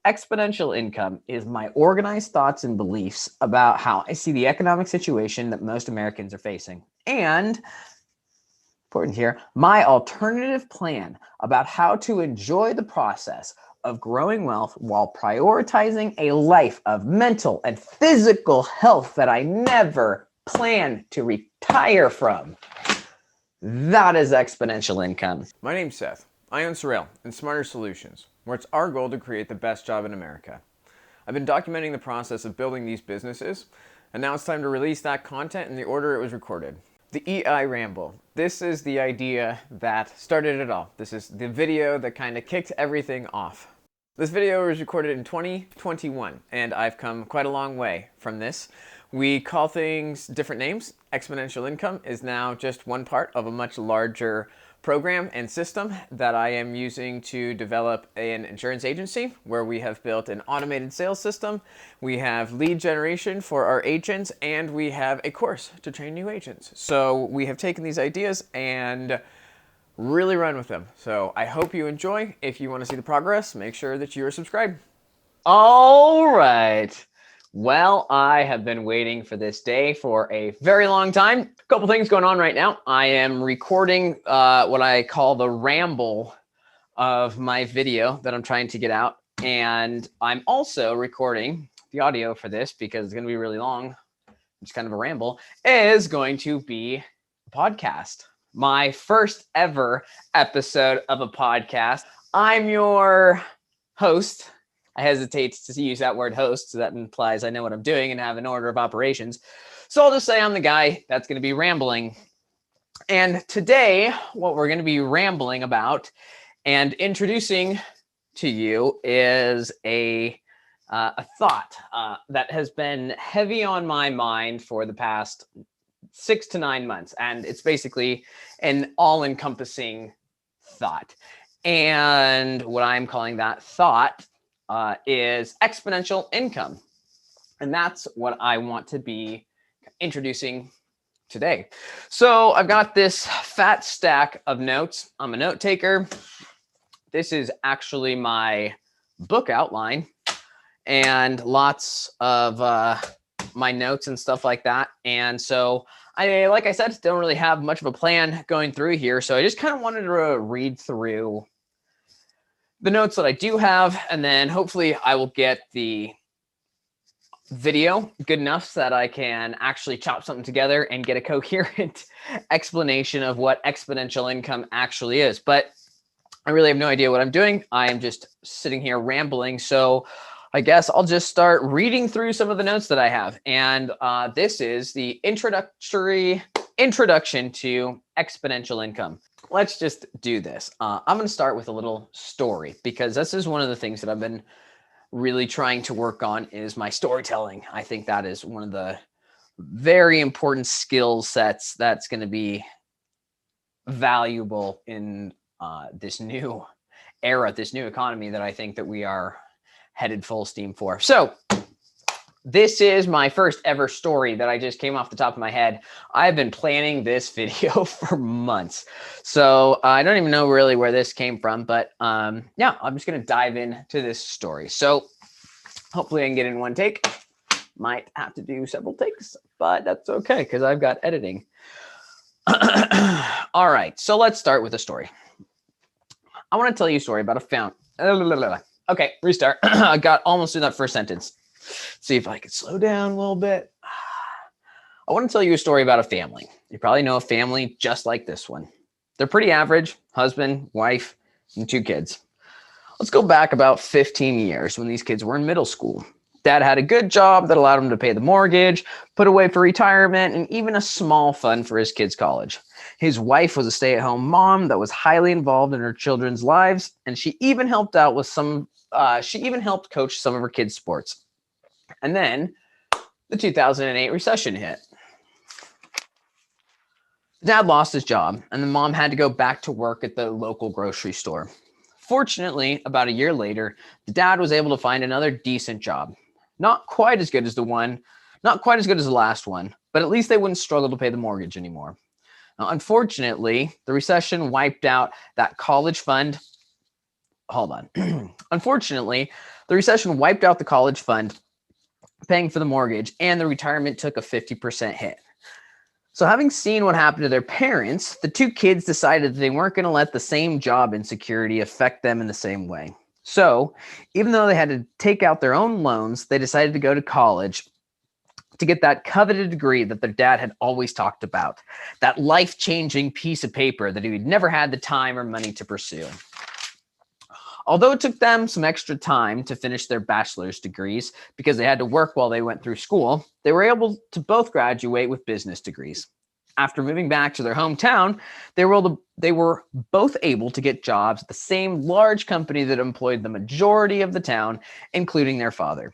exponential income is my organized thoughts and beliefs about how I see the economic situation that most Americans are facing. And important here, my alternative plan about how to enjoy the process of growing wealth while prioritizing a life of mental and physical health that I never plan to retire from. That is exponential income. My name's Seth. I own Surreal and Smarter Solutions, where it's our goal to create the best job in America. I've been documenting the process of building these businesses, and now it's time to release that content in the order it was recorded. The EI Ramble. This is the idea that started it all. This is the video that kind of kicked everything off. This video was recorded in 2021, and I've come quite a long way from this. We call things different names. Exponential income is now just one part of a much larger program and system that I am using to develop an insurance agency where we have built an automated sales system. We have lead generation for our agents, and we have a course to train new agents. So we have taken these ideas and really run with them. So I hope you enjoy. If you want to see the progress, make sure that you are subscribed. All right. Well, I have been waiting for this day for a very long time. A couple things going on right now. I am recording what I call the ramble of my video that I'm trying to get out. And I'm also recording the audio for this because it's going to be really long. It's kind of a ramble. Is going to be a podcast. My first ever episode of a podcast. I'm your host. I hesitate to use that word host, so that implies I know what I'm doing and have an order of operations. So I'll just say I'm the guy that's going to be rambling. And today, what we're going to be rambling about and introducing to you is a thought that has been heavy on my mind for the past 6 to 9 months. And it's basically an all-encompassing thought. And what I'm calling that thought is exponential income. And that's what I want to be introducing today. So I've got this fat stack of notes. I'm a note taker. This is actually my book outline and lots of my notes and stuff like that. And so like I said, don't really have much of a plan going through here. So I just kind of wanted to read through the notes that I do have, and then hopefully I will get the video good enough so that I can actually chop something together and get a coherent explanation of what exponential income actually is. But I really have no idea what I'm doing. I am just sitting here rambling. So I guess I'll just start reading through some of the notes that I have. And this is the introduction to exponential income. Let's just do this. I'm going to start with a little story because this is one of the things that I've been really trying to work on is my storytelling. I think that is one of the very important skill sets that's going to be valuable in this new era, this new economy that I think that we are headed full steam for. So this is my first ever story that I just came off the top of my head. I've been planning this video for months. So I don't even know really where this came from, but yeah, I'm just going to dive into this story. So hopefully I can get in one take. Might have to do several takes, but that's okay because I've got editing. All right, so let's start with a story. I want to tell you a story about a fountain. Okay, restart. I got almost through that first sentence. See if I could slow down a little bit. I want to tell you a story about a family. You probably know a family just like this one. They're pretty average, husband, wife, and 2 kids. Let's go back about 15 years when these kids were in middle school. Dad had a good job that allowed him to pay the mortgage, put away for retirement, and even a small fund for his kids' college. His wife was a stay-at-home mom that was highly involved in her children's lives, and she even helped out with helped coach some of her kids' sports. And then the 2008 recession hit. Dad lost his job, and the mom had to go back to work at the local grocery store. Fortunately, about a year later, the dad was able to find another decent job. Not quite as good as the last one, but at least they wouldn't struggle to pay the mortgage anymore. Now, unfortunately, the recession wiped out that college fund hold on. Unfortunately, the recession wiped out the college fund, paying for the mortgage, and the retirement took a 50% hit. So having seen what happened to their parents, the two kids decided that they weren't going to let the same job insecurity affect them in the same way. So even though they had to take out their own loans, they decided to go to college to get that coveted degree that their dad had always talked about, that life-changing piece of paper that he'd never had the time or money to pursue. Although it took them some extra time to finish their bachelor's degrees because they had to work while they went through school, they were able to both graduate with business degrees. After moving back to their hometown, they were both able to get jobs at the same large company that employed the majority of the town, including their father.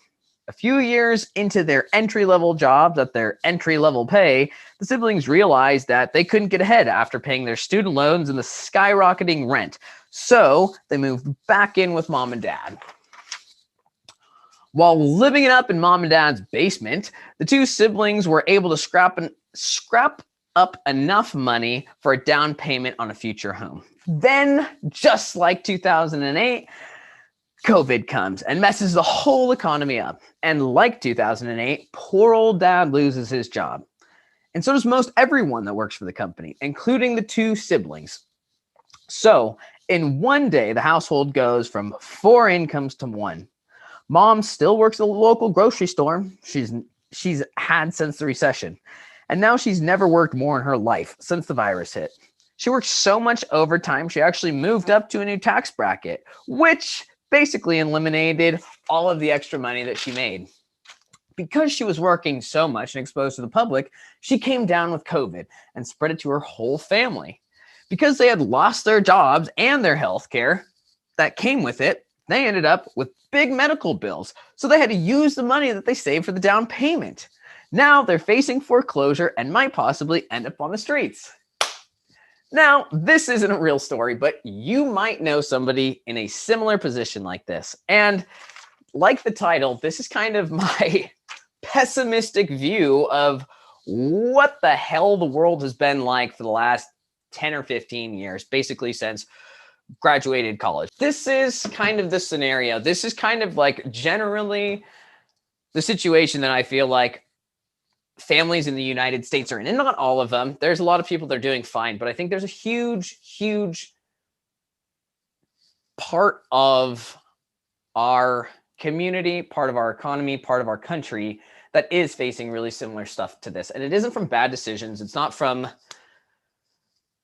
A few years into their entry-level jobs at their entry-level pay, the siblings realized that they couldn't get ahead after paying their student loans and the skyrocketing rent. So they moved back in with mom and dad. While living it up in mom and dad's basement, the two siblings were able to scrap up enough money for a down payment on a future home. Then, just like 2008, COVID comes and messes the whole economy up. And like 2008, poor old dad loses his job. And so does most everyone that works for the company, including the two siblings. So in one day, the household goes from 4 incomes to 1. Mom still works at the local grocery store she's had since the recession. And now she's never worked more in her life since the virus hit. She worked so much overtime, she actually moved up to a new tax bracket, which basically eliminated all of the extra money that she made. Because she was working so much and exposed to the public, she came down with COVID and spread it to her whole family. Because they had lost their jobs and their health care that came with it, they ended up with big medical bills. So they had to use the money that they saved for the down payment. Now they're facing foreclosure and might possibly end up on the streets. Now, this isn't a real story, but you might know somebody in a similar position like this. And like the title, this is kind of my pessimistic view of what the hell the world has been like for the last 10 or 15 years, basically since graduated college. This is kind of the scenario. This is kind of like generally the situation that I feel like families in the United States are in, and not all of them. There's a lot of people that are doing fine, but I think there's a huge part of our community, part of our economy, part of our country that is facing really similar stuff to this. And it isn't from bad decisions. It's not from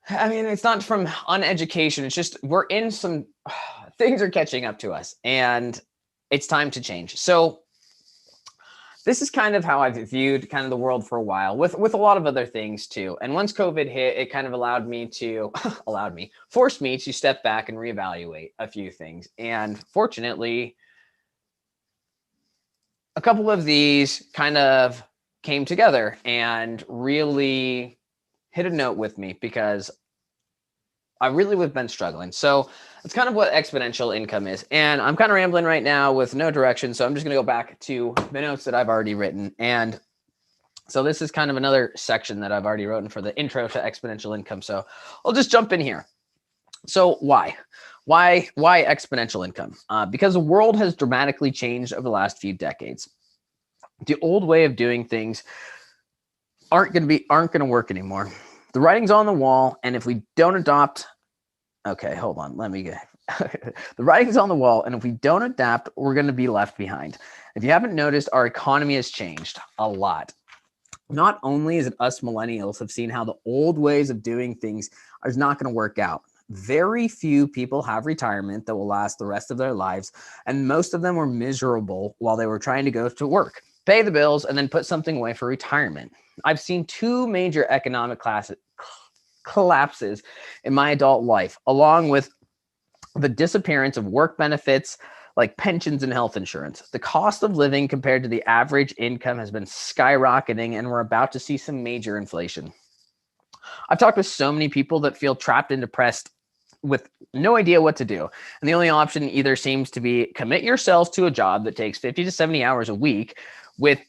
uneducation. It's just we're in some things are catching up to us and it's time to change. So this is kind of how I've viewed kind of the world for a while with a lot of other things too. And once COVID hit, it kind of forced me to step back and reevaluate a few things. And fortunately, a couple of these kind of came together and really hit a note with me because I really have been struggling. So that's kind of what exponential income is. And I'm kind of rambling right now with no direction. So I'm just going to go back to the notes that I've already written. And so this is kind of another section that I've already written for the intro to exponential income. So I'll just jump in here. So why exponential income? Because the world has dramatically changed over the last few decades. The old way of doing things aren't going to work anymore. The writing's on the wall, and if we don't adopt, the writing's on the wall, and if we don't adapt, we're going to be left behind. If you haven't noticed, our economy has changed a lot. Not only is it us millennials have seen how the old ways of doing things is not going to work out. Very few people have retirement that will last the rest of their lives, and most of them were miserable while they were trying to go to work, pay the bills, and then put something away for retirement. I've seen 2 major economic collapses in my adult life, along with the disappearance of work benefits like pensions and health insurance. The cost of living compared to the average income has been skyrocketing, and we're about to see some major inflation. I've talked with so many people that feel trapped and depressed with no idea what to do. And the only option either seems to be commit yourself to a job that takes 50 to 70 hours a week with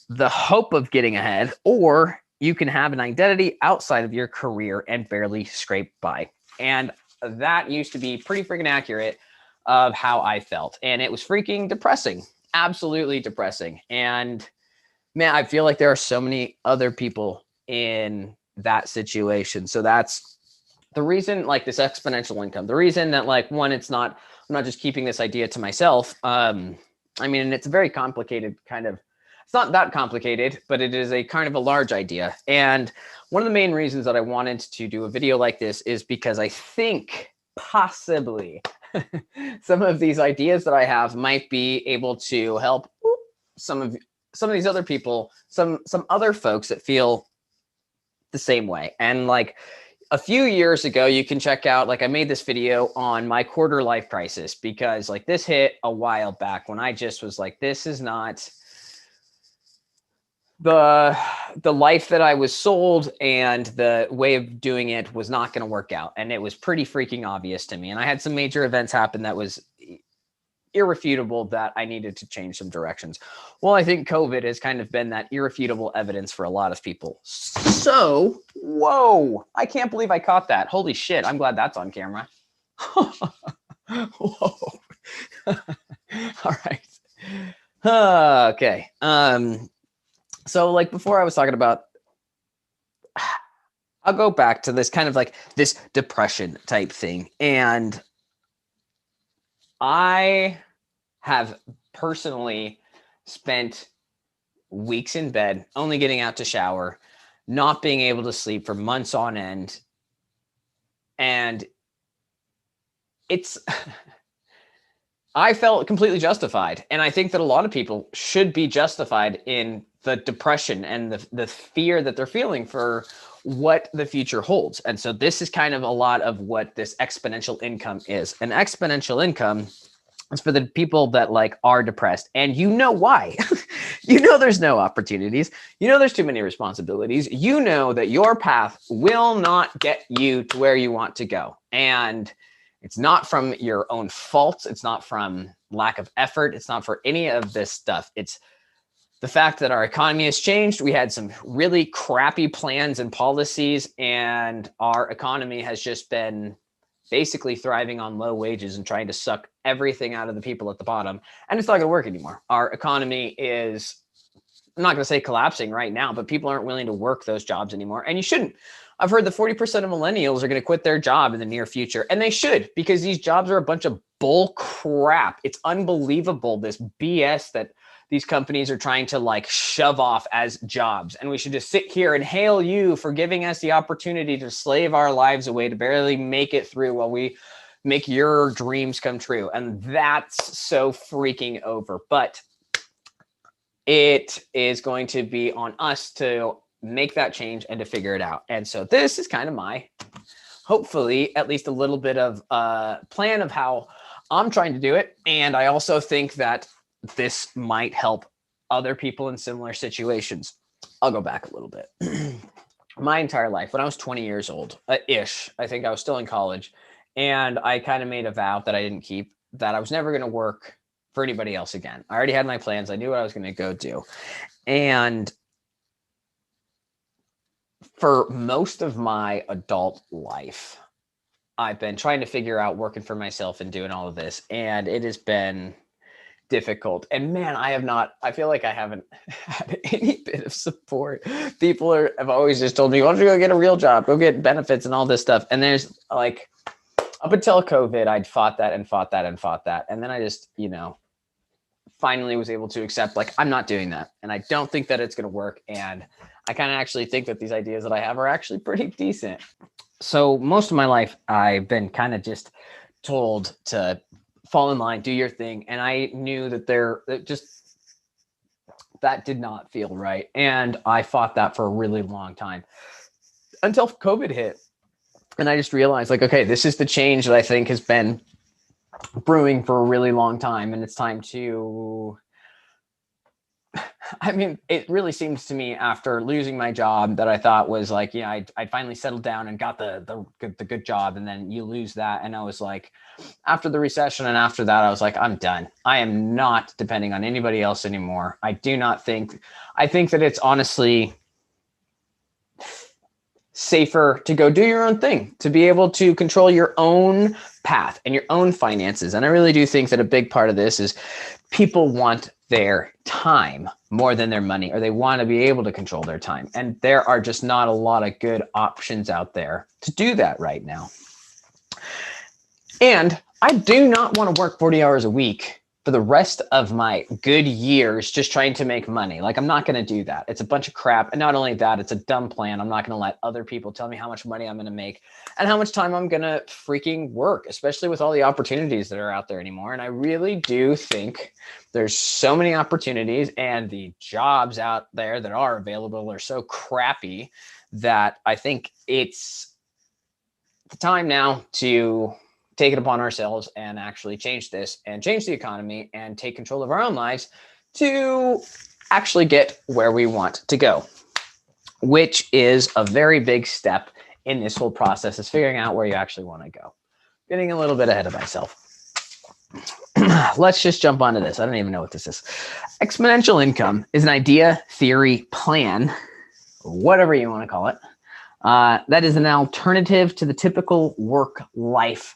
the hope of getting ahead, or you can have an identity outside of your career and barely scrape by. And that used to be pretty freaking accurate of how I felt. And it was freaking depressing, absolutely depressing. And man, I feel like there are so many other people in that situation. So that's the reason, like this exponential income, the reason that like, one, I'm not just keeping this idea to myself. I mean, it's a very complicated kind of, it's not that complicated, but it is a kind of a large idea. And one of the main reasons that I wanted to do a video like this is because I think possibly some of these ideas that I have might be able to help some of these other people, some other folks that feel the same way. And like a few years ago, you can check out, like I made this video on my quarter life crisis, because like this hit a while back when I just was like, this is not the life that I was sold, and the way of doing it was not going to work out. And it was pretty freaking obvious to me. And I had some major events happen that was irrefutable that I needed to change some directions. Well, I think COVID has kind of been that irrefutable evidence for a lot of people. So, whoa, I can't believe I caught that. Holy shit. I'm glad that's on camera. Whoa. All right. Okay. So like before I was talking about, I'll go back to this kind of like this depression type thing. And I have personally spent weeks in bed, only getting out to shower, not being able to sleep for months on end. And it's, I felt completely justified. And I think that a lot of people should be justified in the depression and the fear that they're feeling for what the future holds. And so this is kind of a lot of what this exponential income is. An exponential income is for the people that like are depressed, and you know why. You know there's no opportunities. You know there's too many responsibilities. You know that your path will not get you to where you want to go. And it's not from your own fault. It's not from lack of effort. It's not for any of this stuff. It's the fact that our economy has changed. We had some really crappy plans and policies, and our economy has just been basically thriving on low wages and trying to suck everything out of the people at the bottom. And it's not going to work anymore. Our economy is, I'm not going to say collapsing right now, but people aren't willing to work those jobs anymore. And you shouldn't. I've heard that 40% of millennials are going to quit their job in the near future. And they should, because these jobs are a bunch of bull crap. It's unbelievable, this BS that these companies are trying to like shove off as jobs. And we should just sit here and hail you for giving us the opportunity to slave our lives away to barely make it through while we make your dreams come true. And that's so freaking over. But it is going to be on us to make that change and to figure it out. And so this is kind of my, hopefully, at least a little bit of a plan of how I'm trying to do it. And I also think that this might help other people in similar situations. I'll go back a little bit. My entire life, when I was 20 years old, ish, I think I was still in college, and I kind of made a vow that I didn't keep, that I was never going to work for anybody else again. I already had my plans. I knew what I was going to go do. And for most of my adult life, I've been trying to figure out working for myself and doing all of this. And it has been difficult. And man, I feel like I haven't had any bit of support. People have always just told me, why don't you go get a real job, go get benefits and all this stuff. And there's like, up until COVID, I'd fought that. And then I just, finally was able to accept, like, I'm not doing that. And I don't think that it's going to work. And I kind of actually think that these ideas that I have are actually pretty decent. So most of my life, I've been kind of just told to fall in line, do your thing. And I knew that that did not feel right. And I fought that for a really long time until COVID hit. And I just realized, like, okay, this is the change that I think has been brewing for a really long time. And it's time to, I mean, it really seems to me after losing my job that I thought was like, I'd finally settled down and got the good job. And then you lose that. And I was like, after the recession and after that, I was like, I'm done. I am not depending on anybody else anymore. I think that it's honestly safer to go do your own thing, to be able to control your own path and your own finances. And I really do think that a big part of this is people want their time more than their money, or they want to be able to control their time. And there are just not a lot of good options out there to do that right now. And I do not want to work 40 hours a week for the rest of my good years just trying to make money. Like, I'm not going to do that. It's a bunch of crap. And not only that, it's a dumb plan. I'm not going to let other people tell me how much money I'm going to make and how much time I'm going to freaking work, especially with all the opportunities that are out there anymore. And I really do think there's so many opportunities, and the jobs out there that are available are so crappy that I think it's the time now to take it upon ourselves and actually change this and change the economy and take control of our own lives to actually get where we want to go, which is a very big step in this whole process, is figuring out where you actually want to go. Getting a little bit ahead of myself. Let's just jump onto this. I don't even know what this is. Exponential income is an idea, theory, plan, whatever you want to call it. That is an alternative to the typical work-life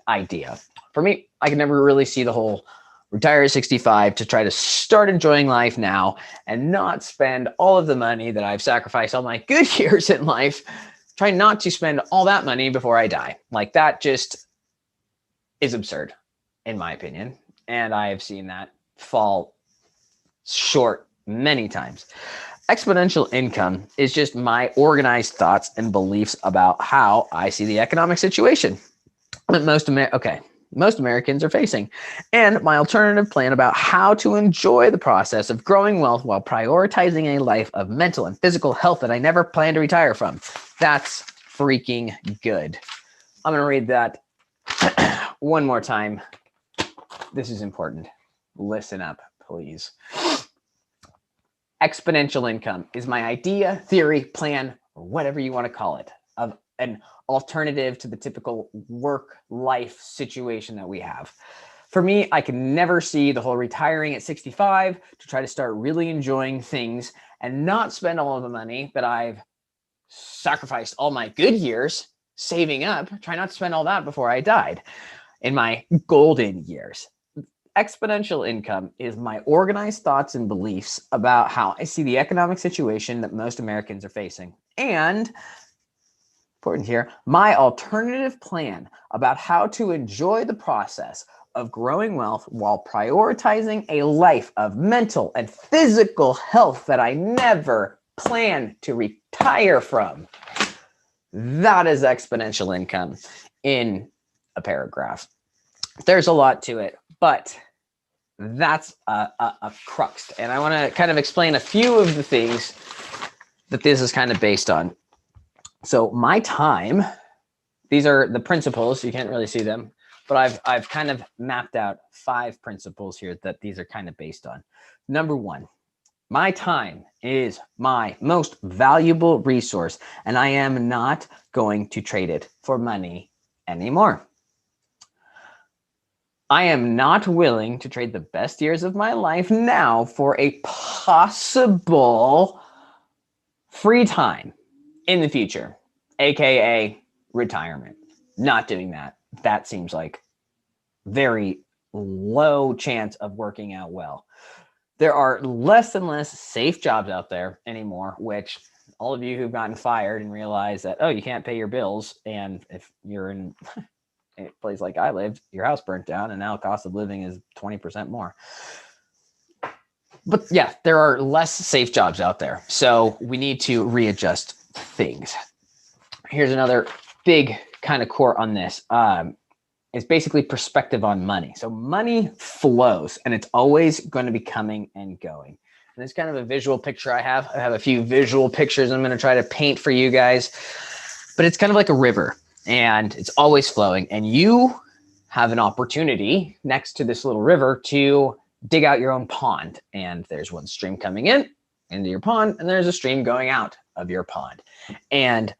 idea. For me, I can never really see the whole retire at 65 to try to start enjoying life now and not spend all of the money that I've sacrificed all my good years in life. Try not to spend all that money before I die. Like, that just is absurd, in my opinion. And I have seen that fall short many times. Exponential income is just my organized thoughts and beliefs about how I see the economic situation that most Americans are facing, and my alternative plan about how to enjoy the process of growing wealth while prioritizing a life of mental and physical health that I never plan to retire from. That's freaking good. I'm going to read that one more time. This is important. Listen up, please. Exponential income is my idea, theory, plan, or whatever you want to call it, of an alternative to the typical work-life situation that we have. For me, I can never see the whole retiring at 65 to try to start really enjoying things and not spend all of the money that I've sacrificed all my good years saving up. Try not to spend all that before I died in my golden years. Exponential income is my organized thoughts and beliefs about how I see the economic situation that most Americans are facing. And important here, my alternative plan about how to enjoy the process of growing wealth while prioritizing a life of mental and physical health that I never plan to retire from. That is exponential income in a paragraph. There's a lot to it, but that's a crux. And I want to kind of explain a few of the things that this is kind of based on. So my time, these are the principles. You can't really see them, but I've kind of mapped out 5 principles here that these are kind of based on. Number 1, my time is my most valuable resource, and I am not going to trade it for money anymore. I am not willing to trade the best years of my life now for a possible free time in the future, aka retirement. Not doing that. That seems like very low chance of working out well. There are less and less safe jobs out there anymore, which all of you who've gotten fired and realize that, oh, you can't pay your bills, and if you're in a place like I lived, your house burnt down and now cost of living is 20% more. But yeah, there are less safe jobs out there. So we need to readjust things. Here's another big kind of core on this. It's basically perspective on money. So money flows, and it's always going to be coming and going. And it's kind of a visual picture I have. I have a few visual pictures I'm going to try to paint for you guys. But it's kind of like a river, and it's always flowing. And you have an opportunity next to this little river to dig out your own pond. And there's one stream coming in into your pond, and there's a stream going out of your pond. And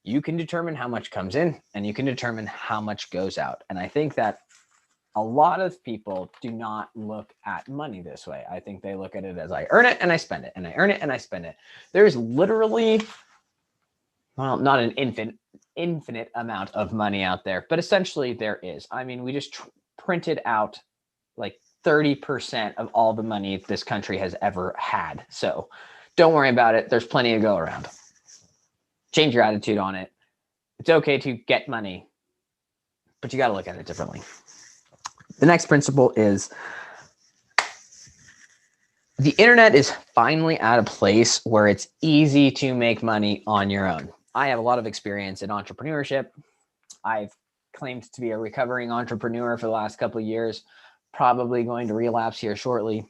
you can determine how much comes in, and you can determine how much goes out. And I think that a lot of people do not look at money this way. I think they look at it as I earn it and I spend it, and I earn it and I spend it. There's literally well, not an infinite amount of money out there, but essentially there is. I mean, we just printed out like 30% of all the money this country has ever had. So don't worry about it. There's plenty to go around. Change your attitude on it. It's okay to get money, but you got to look at it differently. The next principle is the internet is finally at a place where it's easy to make money on your own. I have a lot of experience in entrepreneurship. I've claimed to be a recovering entrepreneur for the last couple of years, probably going to relapse here shortly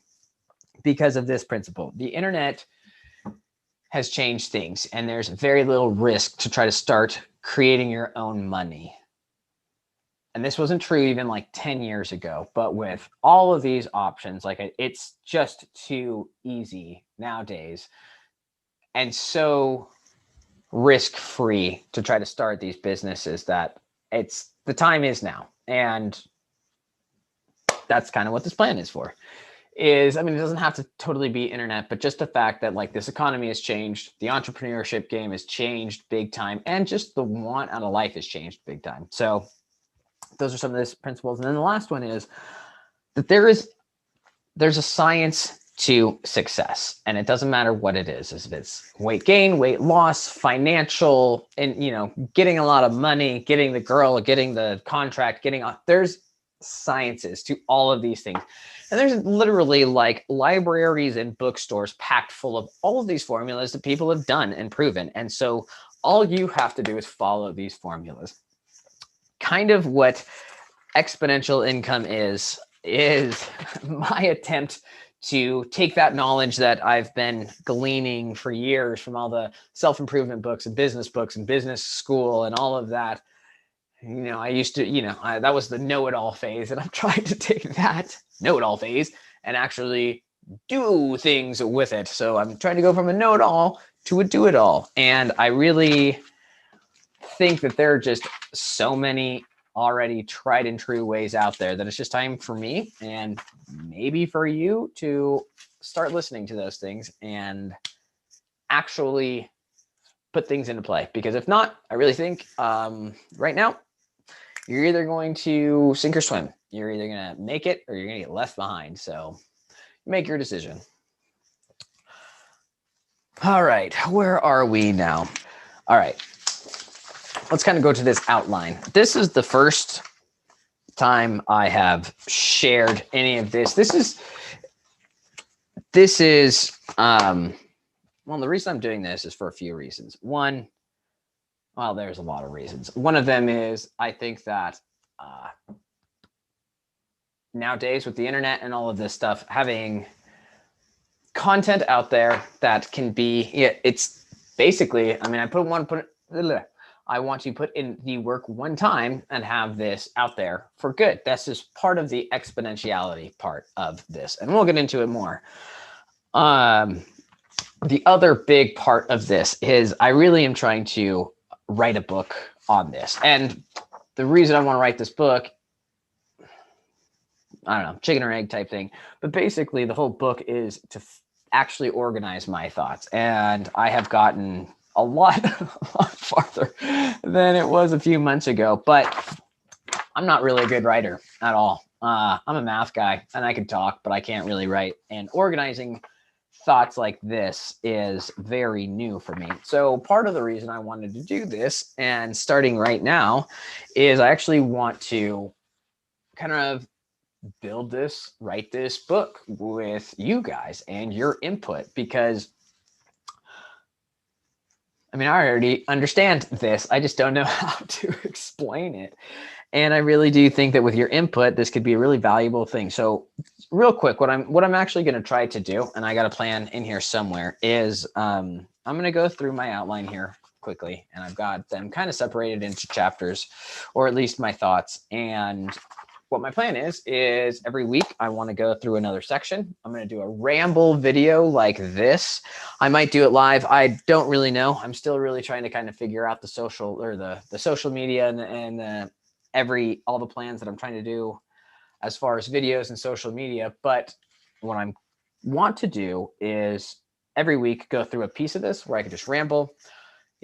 because of this principle. The internet has changed things, and there's very little risk to try to start creating your own money. And this wasn't true even like 10 years ago, but with all of these options, like it's just too easy nowadays and so risk-free to try to start these businesses that it's the time is now. And that's kind of what this plan is for. I mean, it doesn't have to totally be internet, but just the fact that like this economy has changed, the entrepreneurship game has changed big time, and just the want out of life has changed big time. So those are some of these principles. And then the last one is that there's a science to success, and it doesn't matter what it is. If it's weight gain, weight loss, financial, and getting a lot of money, getting the girl, getting the contract, there's sciences to all of these things. And there's literally like libraries and bookstores packed full of all of these formulas that people have done and proven. And so all you have to do is follow these formulas. Kind of what exponential income is my attempt to take that knowledge that I've been gleaning for years from all the self-improvement books and business school and all of that. I used to, that was the know-it-all phase, and I'm trying to take that know-it-all phase and actually do things with it. So I'm trying to go from a know-it-all to a do-it-all. And I really think that there are just so many already tried and true ways out there that it's just time for me and maybe for you to start listening to those things and actually put things into play. Because if not, I really think right now you're either going to sink or swim. You're either going to make it or you're going to get left behind. So make your decision. All right, where are we now? All right, let's kind of go to this outline. This is the first time I have shared any of this. This is well, the reason I'm doing this is for a few reasons. One, well, there's a lot of reasons. One of them is I think that nowadays with the internet and all of this stuff, having content out there that can be, it's basically, I mean, I want to put in the work one time and have this out there for good. That's just part of the exponentiality part of this. And we'll get into it more. The other big part of this is I really am trying to write a book on this. And the reason I want to write this book, I don't know, chicken or egg type thing. But basically the whole book is to actually organize my thoughts. And I have gotten a lot farther than it was a few months ago, but I'm not really a good writer at all. I'm a math guy and I can talk, but I can't really write. And organizing thoughts like this is very new for me. So part of the reason I wanted to do this and starting right now is I actually want to kind of write this book with you guys and your input, because I mean, I already understand this. I just don't know how to explain it. And I really do think that with your input, this could be a really valuable thing. So real quick, what I'm actually going to try to do, and I got a plan in here somewhere, is I'm going to go through my outline here quickly, and I've got them kind of separated into chapters, or at least my thoughts. And what my plan is every week I want to go through another section. I'm going to do a ramble video like this. I might do it live. I don't really know. I'm still really trying to kind of figure out the social media and all the plans that I'm trying to do as far as videos and social media. But what I want to do is every week go through a piece of this where I can just ramble.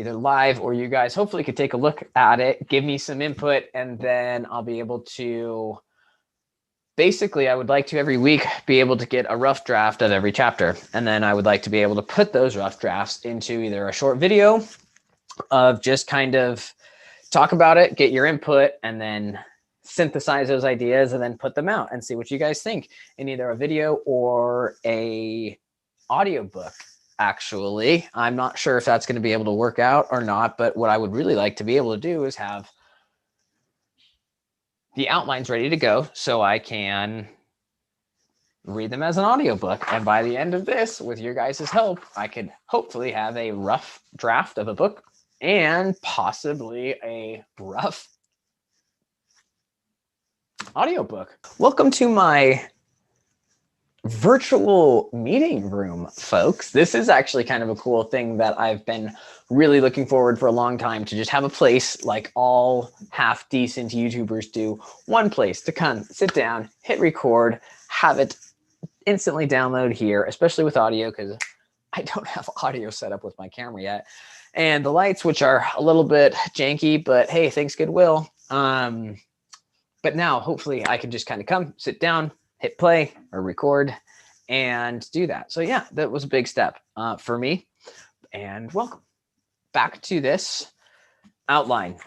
either live or you guys hopefully could take a look at it, give me some input, and then I'll be able to, basically, I would like to every week be able to get a rough draft of every chapter. And then I would like to be able to put those rough drafts into either a short video of just kind of talk about it, get your input, and then synthesize those ideas and then put them out and see what you guys think in either a video or a audiobook. Actually, I'm not sure if that's going to be able to work out or not, but what I would really like to be able to do is have the outlines ready to go so I can read them as an audiobook. And by the end of this, with your guys' help, I could hopefully have a rough draft of a book and possibly a rough audiobook. Welcome to my virtual meeting room, folks. This is actually kind of a cool thing that I've been really looking forward for a long time, to just have a place like all half decent YouTubers do, one place to come, sit down, hit record, have it instantly download here, especially with audio, because I don't have audio set up with my camera yet. And the lights, which are a little bit janky, but hey, thanks goodwill. But now hopefully I can just kind of come, sit down, hit play or record and do that. So yeah, that was a big step for me. And welcome back to this outline.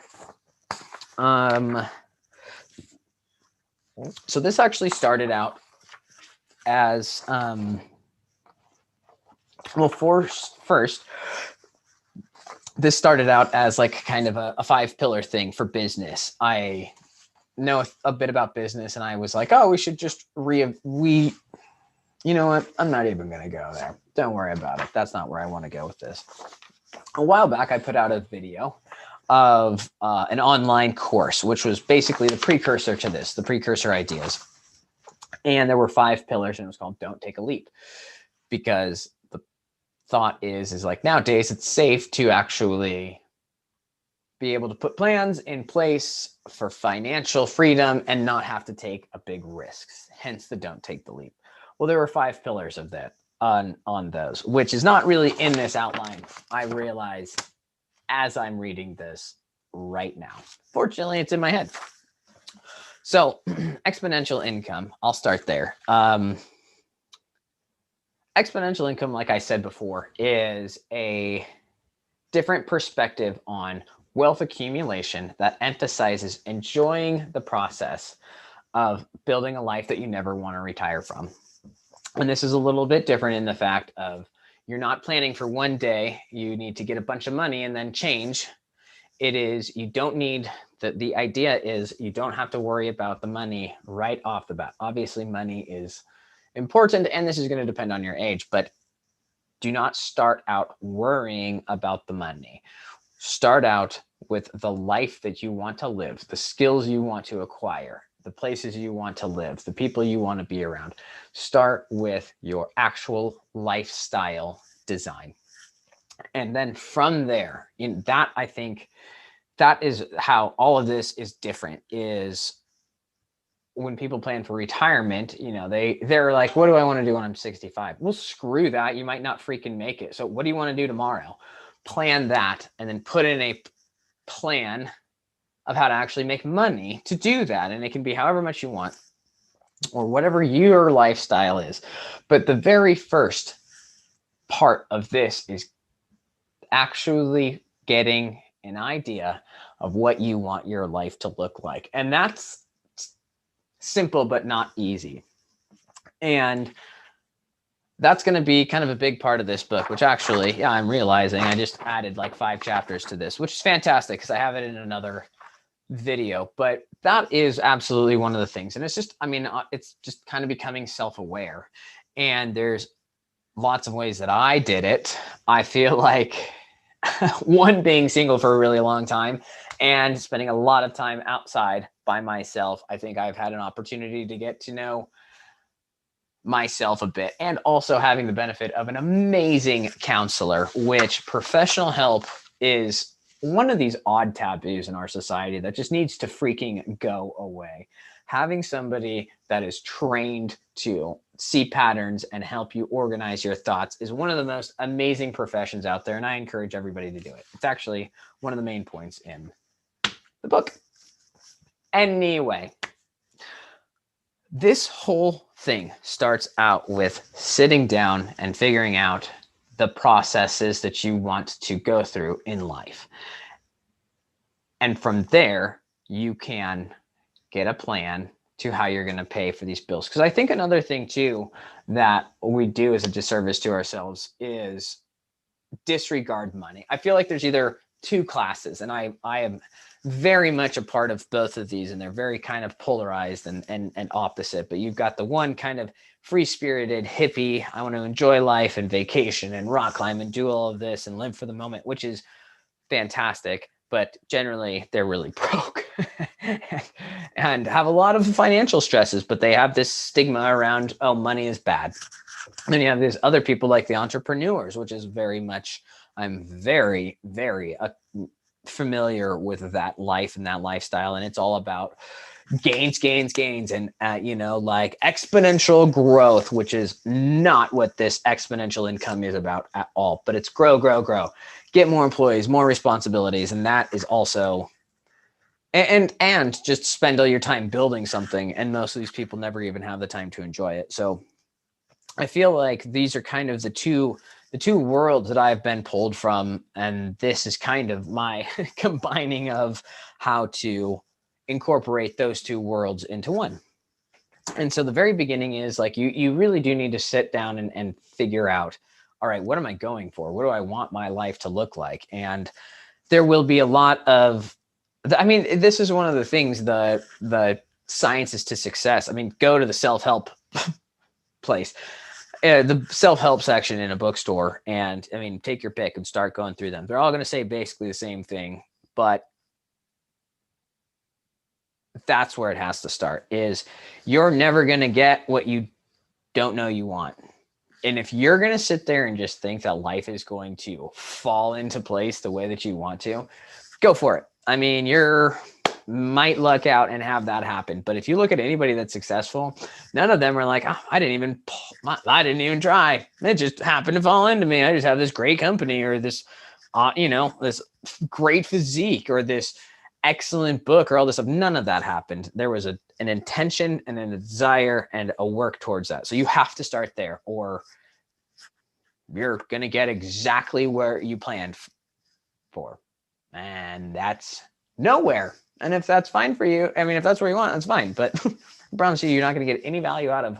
So this actually started out as, first, this started out as like kind of a 5-pillar thing for business. I know a bit about business and I was like, oh, we should just you know what? I'm not even going to go there. Don't worry about it. That's not where I want to go with this. A while back, I put out a video of an online course, which was basically the precursor to this, the precursor ideas. And there were 5 pillars and it was called Don't Take a Leap, because the thought is like nowadays it's safe to actually be able to put plans in place for financial freedom and not have to take a big risks, hence the don't take the leap. Well, there were 5 pillars of that on those, which is not really in this outline. I realize as I'm reading this right now. Fortunately, it's in my head. So exponential income, I'll start there. Exponential income, like I said before, is a different perspective on wealth accumulation that emphasizes enjoying the process of building a life that you never want to retire from. And this is a little bit different in the fact of you're not planning for one day, you need to get a bunch of money and then change. It is, you don't need, the idea is you don't have to worry about the money right off the bat. Obviously, money is important and this is going to depend on your age, but do not start out worrying about the money. Start out with the life that you want to live, the skills you want to acquire, the places you want to live, the people you want to be around. Start with your actual lifestyle design. And then from there, in that, I think that is how all of this is different, is when people plan for retirement, you know, they're like, what do I want to do when I'm 65? Well, screw that. You might not freaking make it. So what do you want to do tomorrow? Plan that and then put in a plan of how to actually make money to do that. And it can be however much you want or whatever your lifestyle is. But the very first part of this is actually getting an idea of what you want your life to look like. And that's simple, but not easy. And that's going to be kind of a big part of this book, which actually, yeah, I'm realizing I just added like 5 chapters to this, which is fantastic because I have it in another video, but that is absolutely one of the things. And it's just, I mean, it's just kind of becoming self-aware. And there's lots of ways that I did it. I feel like one, being single for a really long time and spending a lot of time outside by myself, I think I've had an opportunity to get to know myself a bit, and also having the benefit of an amazing counselor, which professional help is one of these odd taboos in our society that just needs to freaking go away. Having somebody that is trained to see patterns and help you organize your thoughts is one of the most amazing professions out there. And I encourage everybody to do it. It's actually one of the main points in the book. Anyway, this whole thing starts out with sitting down and figuring out the processes that you want to go through in life. And from there, you can get a plan to how you're going to pay for these bills. Because I think another thing too that we do as a disservice to ourselves is disregard money. I feel like there's either two classes, and I am very much a part of both of these, and they're very kind of polarized and opposite. But you've got the one kind of free-spirited hippie, I want to enjoy life and vacation and rock climb and do all of this and live for the moment, which is fantastic. But generally they're really broke and have a lot of financial stresses, but they have this stigma around, oh, money is bad. And then you have these other people like the entrepreneurs, which is very much, I'm very, very familiar with that life and that lifestyle. And it's all about gains, and, like exponential growth, which is not what this exponential income is about at all, but it's grow, get more employees, more responsibilities. And that is also, and just spend all your time building something. And most of these people never even have the time to enjoy it. So I feel like these are kind of the two worlds that I've been pulled from. And this is kind of my combining of how to incorporate those two worlds into one. And so the very beginning is like, you really do need to sit down and figure out, all right, what am I going for? What do I want my life to look like? And there will be a lot of, this is one of the things, the sciences to success. Go to the self-help place, the self-help section in a bookstore, and take your pick and start going through them. They're all going to say basically the same thing, but that's where it has to start. Is you're never going to get what you don't know you want. And if you're going to sit there and just think that life is going to fall into place the way that you want to, go for it. You're might luck out and have that happen. But if you look at anybody that's successful, none of them are like, oh, I didn't even try. It just happened to fall into me. I just have this great company, or this, this great physique, or this excellent book, or all this stuff. None of that happened. There was an intention and a desire and a work towards that. So you have to start there, or you're going to get exactly where you planned for. And that's nowhere. And if that's fine for you, if that's where you want, that's fine. But I promise you, you're not going to get any value out of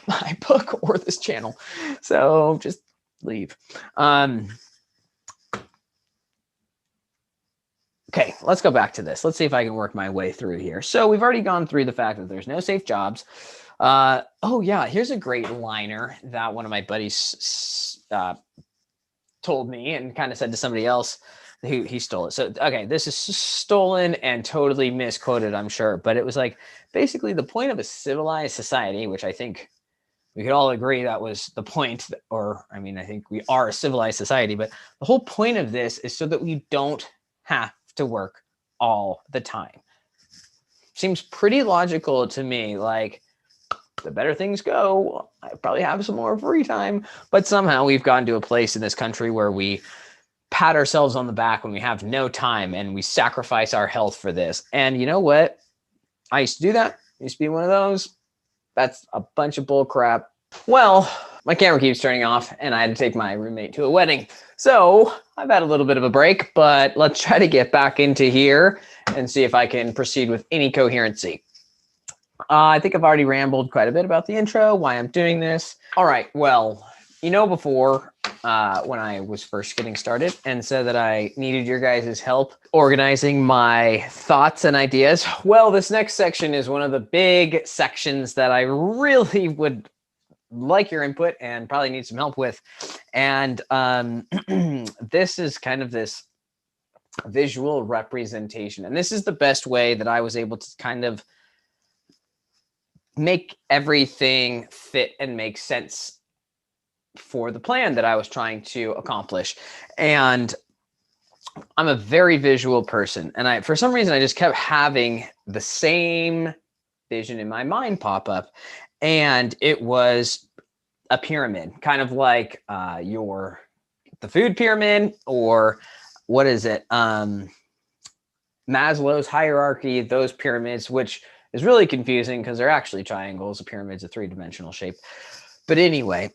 my book or this channel. So just leave. Okay, let's go back to this. Let's see if I can work my way through here. So we've already gone through the fact that there's no safe jobs. Oh yeah, here's a great liner that one of my buddies told me and kind of said to somebody else who he stole it. So, okay, this is stolen and totally misquoted, I'm sure. But it was like, basically the point of a civilized society, which I think we could all agree that was the point, or I think we are a civilized society, but the whole point of this is so that we don't have to work all the time. Seems pretty logical to me. Like, the better things go, I probably have some more free time. But somehow we've gotten to a place in this country where we pat ourselves on the back when we have no time, and we sacrifice our health for this. And you know what? I used to do that. I used to be one of those. That's a bunch of bull crap. Well, my camera keeps turning off, and I had to take my roommate to a wedding. So I've had a little bit of a break, but let's try to get back into here and see if I can proceed with any coherency. I think I've already rambled quite a bit about the intro, why I'm doing this. All right, well, before when I was first getting started and said that I needed your guys' help organizing my thoughts and ideas. Well, this next section is one of the big sections that I really would like your input and probably need some help with. And this is kind of this visual representation. And this is the best way that I was able to kind of make everything fit and make sense for the plan that I was trying to accomplish. And I'm a very visual person. And for some reason, I just kept having the same vision in my mind pop up. And it was a pyramid, kind of like the food pyramid, or what is it? Maslow's hierarchy, those pyramids, which is really confusing because they're actually triangles. A pyramid's a three-dimensional shape. But anyway,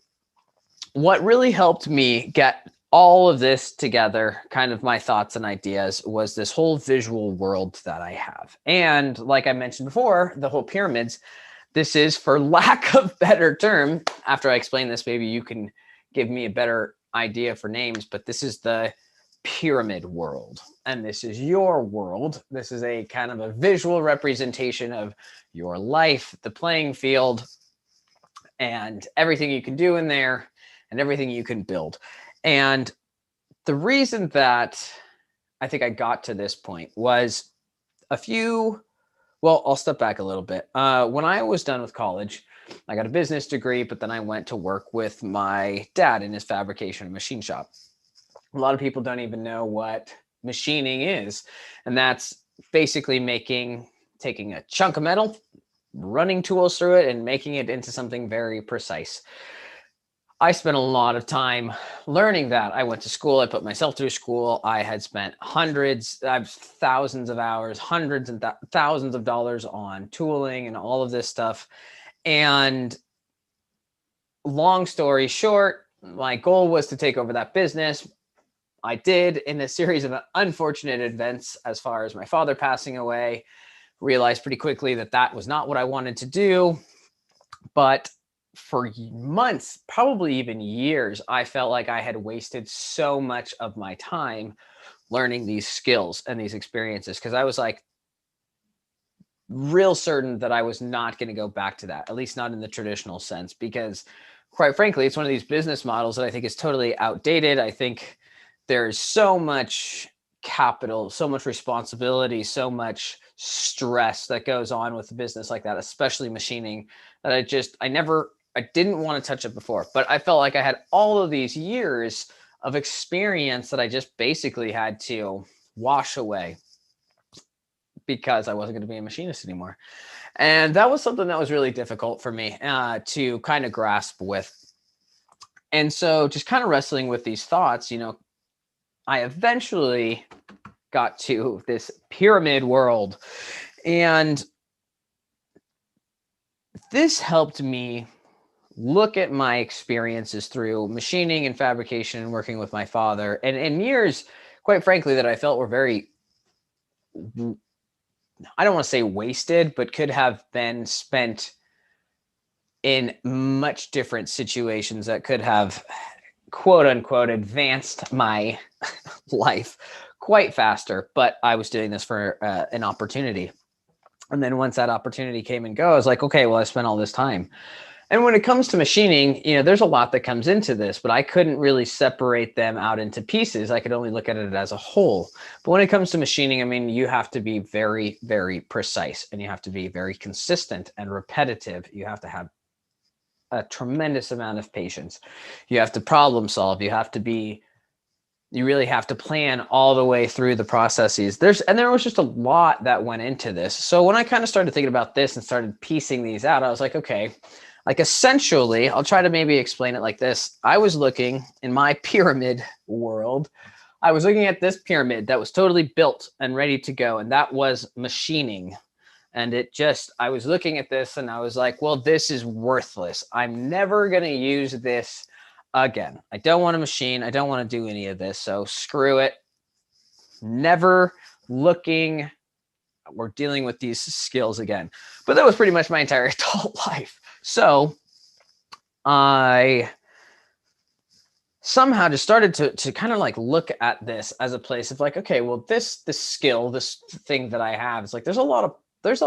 what really helped me get all of this together, kind of my thoughts and ideas, was this whole visual world that I have. And like I mentioned before, the whole pyramids, this is, for lack of better term, after I explain this, maybe you can give me a better idea for names, but this is the pyramid world. And this is your world. This is a kind of a visual representation of your life, the playing field, and everything you can do in there and everything you can build. And the reason that I think I got to this point was I'll step back a little bit. When I was done with college, I got a business degree, but then I went to work with my dad in his fabrication and machine shop. A lot of people don't even know what machining is. And that's basically taking a chunk of metal, running tools through it, and making it into something very precise. I spent a lot of time learning that. I went to school. I put myself through school. I had spent thousands of hours, hundreds and thousands of dollars on tooling and all of this stuff. And long story short, my goal was to take over that business. I did, in a series of unfortunate events, as far as my father passing away. Realized pretty quickly that that was not what I wanted to do. But for months, probably even years, I felt like I had wasted so much of my time learning these skills and these experiences, because I was like real certain that I was not going to go back to that, at least not in the traditional sense, because quite frankly, it's one of these business models that I think is totally outdated. I think there's so much capital, so much responsibility, so much stress that goes on with a business like that, especially machining, that I didn't want to touch it before. But I felt like I had all of these years of experience that I just basically had to wash away because I wasn't going to be a machinist anymore. And that was something that was really difficult for me to kind of grasp with. And so just kind of wrestling with these thoughts, I eventually got to this pyramid world. And this helped me look at my experiences through machining and fabrication and working with my father, and years, quite frankly, that I felt were very, I don't want to say wasted, but could have been spent in much different situations that could have, quote unquote, advanced my life quite faster. But I was doing this for an opportunity. And then once that opportunity came and go, I was like, okay, well, I spent all this time. And when it comes to machining, there's a lot that comes into this, but I couldn't really separate them out into pieces. I could only look at it as a whole. But when it comes to machining, I mean, you have to be very, very precise, and you have to be very consistent and repetitive. You have to have a tremendous amount of patience. You have to problem solve. You really have to plan all the way through the processes. There was just a lot that went into this. So when I kind of started thinking about this and started piecing these out, I was like, okay, like essentially, I'll try to maybe explain it like this. I was looking in my pyramid world. I was looking at this pyramid that was totally built and ready to go. And that was machining. And I was looking at this and I was like, well, this is worthless. I'm never going to use this again. I don't want to machine. I don't want to do any of this. So screw it. Never looking or dealing with these skills again. But that was pretty much my entire adult life. So I somehow just started to kind of like look at this as a place of like, okay, well, this skill, this thing that I have, is like, there's a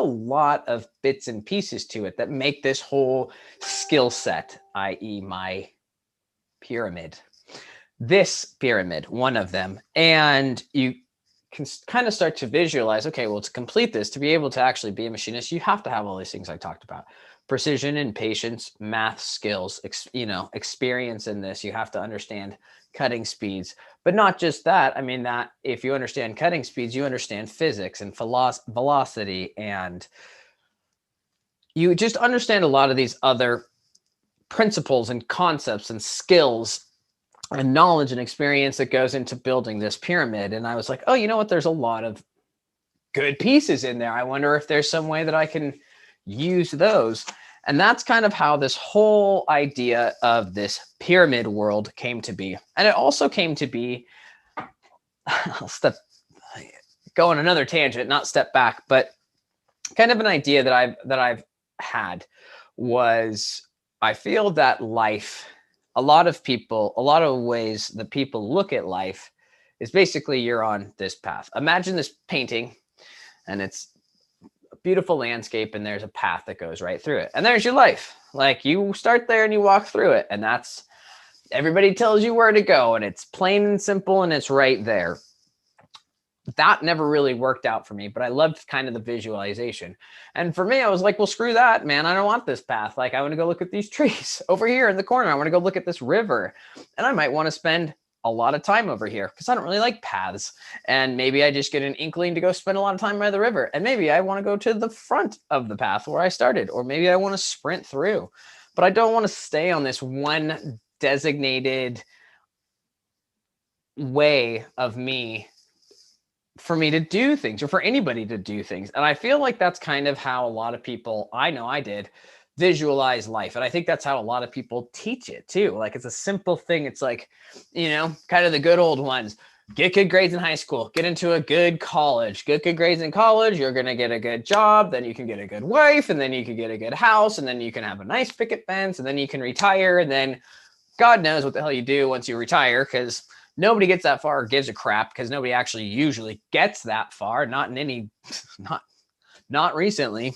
lot of bits and pieces to it that make this whole skill set, i.e. my pyramid, this pyramid, one of them. And you can kind of start to visualize, okay, well, to complete this, to be able to actually be a machinist, you have to have all these things I talked about: precision and patience, math skills, experience in this. You have to understand cutting speeds, but not just that. I mean, that if you understand cutting speeds, you understand physics and velocity, and you just understand a lot of these other principles and concepts and skills and knowledge and experience that goes into building this pyramid. And I was like, oh, you know what? There's a lot of good pieces in there. I wonder if there's some way that I can use those. And that's kind of how this whole idea of this pyramid world came to be. And it also came to be, I'll go on another tangent, not step back, but kind of an idea that I've had was, I feel that life, a lot of ways that people look at life is basically you're on this path. Imagine this painting and it's a beautiful landscape and there's a path that goes right through it. And there's your life. Like you start there and you walk through it, and that's, everybody tells you where to go and it's plain and simple and it's right there. That never really worked out for me, but I loved kind of the visualization. And for me, I was like, well, screw that, man. I don't want this path. Like, I want to go look at these trees over here in the corner. I want to go look at this river. And I might want to spend a lot of time over here because I don't really like paths. And maybe I just get an inkling to go spend a lot of time by the river. And maybe I want to go to the front of the path where I started, or maybe I want to sprint through. But I don't want to stay on this one designated way of for me to do things, or for anybody to do things. And I feel like that's kind of how a lot of people, I know I did, visualize life. And I think that's how a lot of people teach it too. Like, it's a simple thing. It's like, kind of the good old ones. Get good grades in high school, get into a good college, get good grades in college. You're going to get a good job. Then you can get a good wife, and then you can get a good house, and then you can have a nice picket fence, and then you can retire. And then God knows what the hell you do once you retire, because nobody gets that far or gives a crap, because nobody actually usually gets that far. Not recently.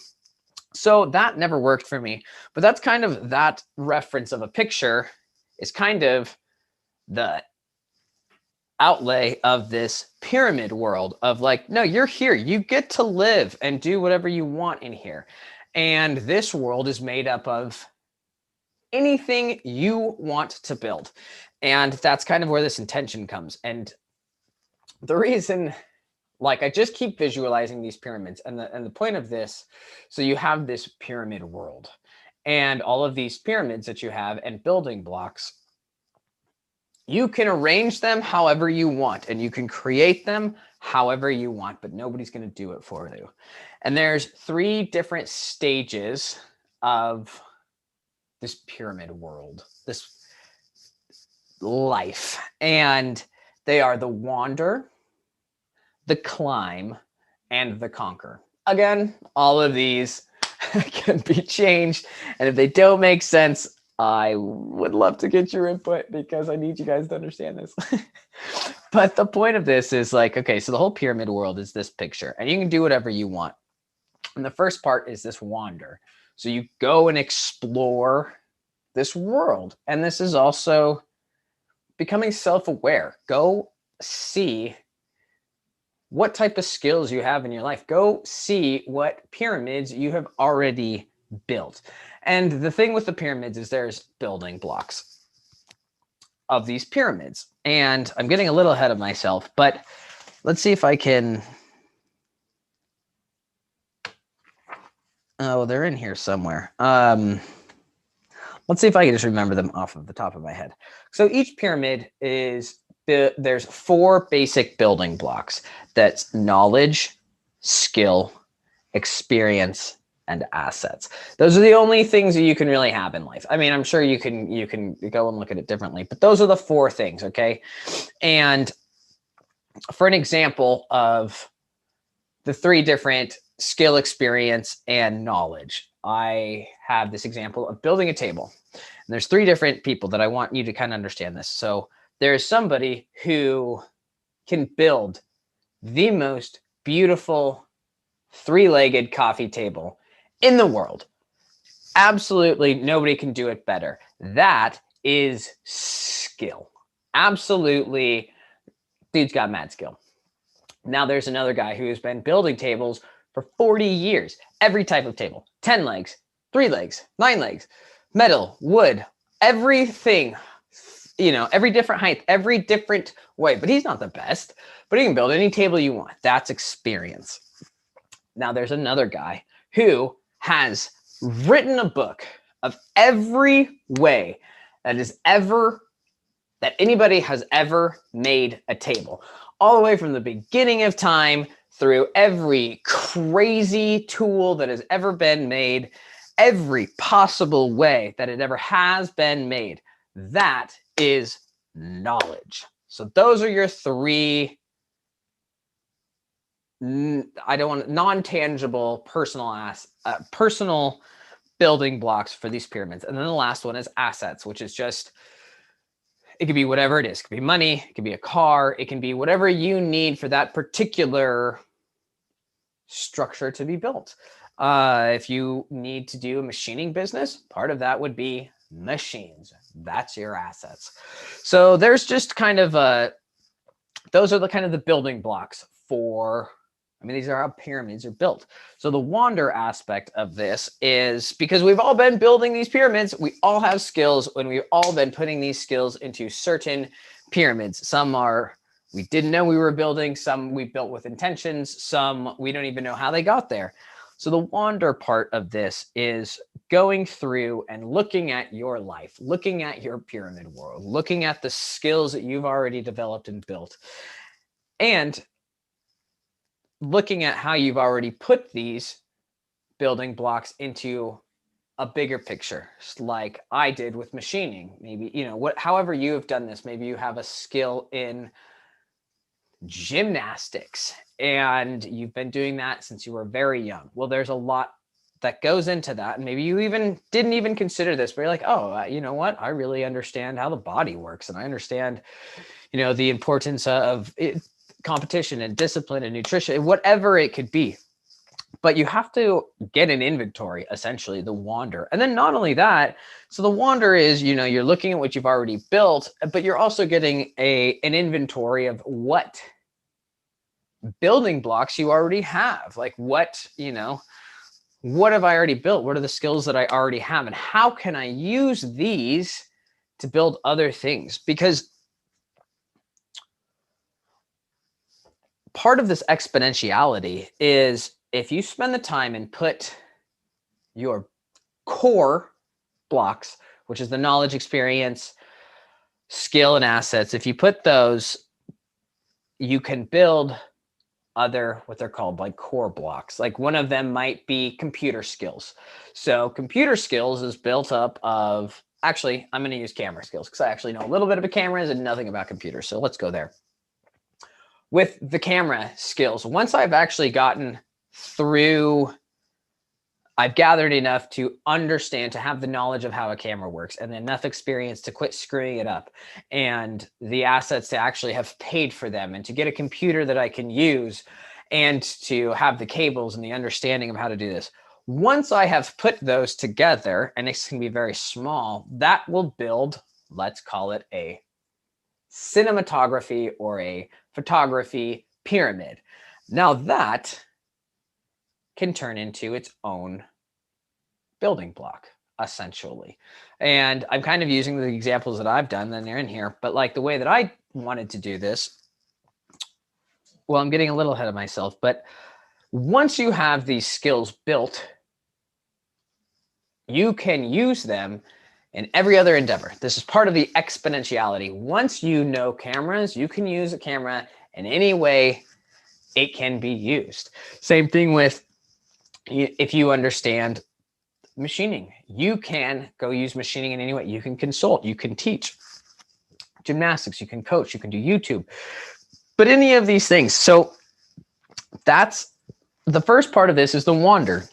So that never worked for me. But that's kind of, that reference of a picture is kind of the outlay of this pyramid world of like, no, you're here. You get to live and do whatever you want in here. And this world is made up of anything you want to build. And that's kind of where this intention comes. And the reason, like, I just keep visualizing these pyramids, and the point of this, so you have this pyramid world and all of these pyramids that you have and building blocks, you can arrange them however you want, and you can create them however you want, but nobody's going to do it for you. And there's 3 different stages of this pyramid world, this life, and they are the wander, the climb, and the conquer. Again, all of these can be changed, and if they don't make sense, I would love to get your input, because I need you guys to understand this. But the point of this is like, okay, so the whole pyramid world is this picture, and you can do whatever you want. And the first part is this wander. So you go and explore this world. And this is also becoming self-aware. Go see what type of skills you have in your life. Go see what pyramids you have already built. And the thing with the pyramids is there's building blocks of these pyramids. And I'm getting a little ahead of myself, but let's see if I can. Oh, they're in here somewhere. Let's see if I can just remember them off of the top of my head. So each pyramid is, there's 4 basic building blocks. That's knowledge, skill, experience, and assets. Those are the only things that you can really have in life. I mean, I'm sure you can go and look at it differently, but those are the 4 things, okay? And for an example of the 3 different skill, experience, and knowledge, I have this example of building a table. And there's 3 different people that I want you to kind of understand this. So there's somebody who can build the most beautiful 3-legged coffee table in the world. Absolutely nobody can do it better. That is skill. Absolutely, dude's got mad skill. Now there's another guy who has been building tables for 40 years. Every type of table, 10 legs, 3 legs, 9 legs, metal, wood, everything, every different height, every different way. But he's not the best, but he can build any table you want. That's experience. Now there's another guy who has written a book of every way that anybody has ever made a table, all the way from the beginning of time through every crazy tool that has ever been made, every possible way that it ever has been made. That is knowledge. So those are your three, non-tangible personal building blocks for these pyramids. And then the last one is assets, which is just, it could be whatever it is. It could be money, it could be a car, it can be whatever you need for that particular structure to be built. If you need to do a machining business, part of that would be machines. That's your assets. So there's just kind of those are the kind of the building blocks for, I mean, these are how pyramids are built. So the wander aspect of this is because we've all been building these pyramids, we all have skills, and we've all been putting these skills into certain pyramids. Some are, we didn't know we were building, some we built with intentions, some we don't even know how they got there. So the wander part of this is going through and looking at your life, looking at your pyramid world, looking at the skills that you've already developed and built, and looking at how you've already put these building blocks into a bigger picture, like I did with machining. Maybe, however you have done this, maybe you have a skill in gymnastics and you've been doing that since you were very young. Well, there's a lot that goes into that. And maybe you didn't even consider this, but you're like, oh, you know what? I really understand how the body works. And I understand, the importance of competition and discipline and nutrition, whatever it could be. But you have to get an inventory, essentially, the wander. And then not only that, so the wander is, you're looking at what you've already built, but you're also getting an inventory of what building blocks you already have. Like what have I already built? What are the skills that I already have? And how can I use these to build other things? Because part of this exponentiality is if you spend the time and put your core blocks, which is the knowledge, experience, skill, and assets, if you put those, you can build other, what they're called, like core blocks. Like one of them might be computer skills. So computer skills is built up of, actually, I'm going to use camera skills because I actually know a little bit about cameras and nothing about computers. So let's go there. With the camera skills, once I've actually gotten through, I've gathered enough to understand, to have the knowledge of how a camera works and enough experience to quit screwing it up and the assets to actually have paid for them and to get a computer that I can use and to have the cables and the understanding of how to do this. Once I have put those together, and this can be very small, that will build, let's call it a cinematography or a photography pyramid. Now that can turn into its own building block, essentially. And I'm kind of using the examples that I've done, then they're in here, but like the way that I wanted to do this, well, I'm getting a little ahead of myself, but once you have these skills built, you can use them in every other endeavor. This is part of the exponentiality. Once you know cameras, you can use a camera in any way it can be used. Same thing with, if you understand machining, you can go use machining in any way. You can consult, you can teach gymnastics, you can coach, you can do YouTube, but any of these things. So that's the first part of this, is the wander.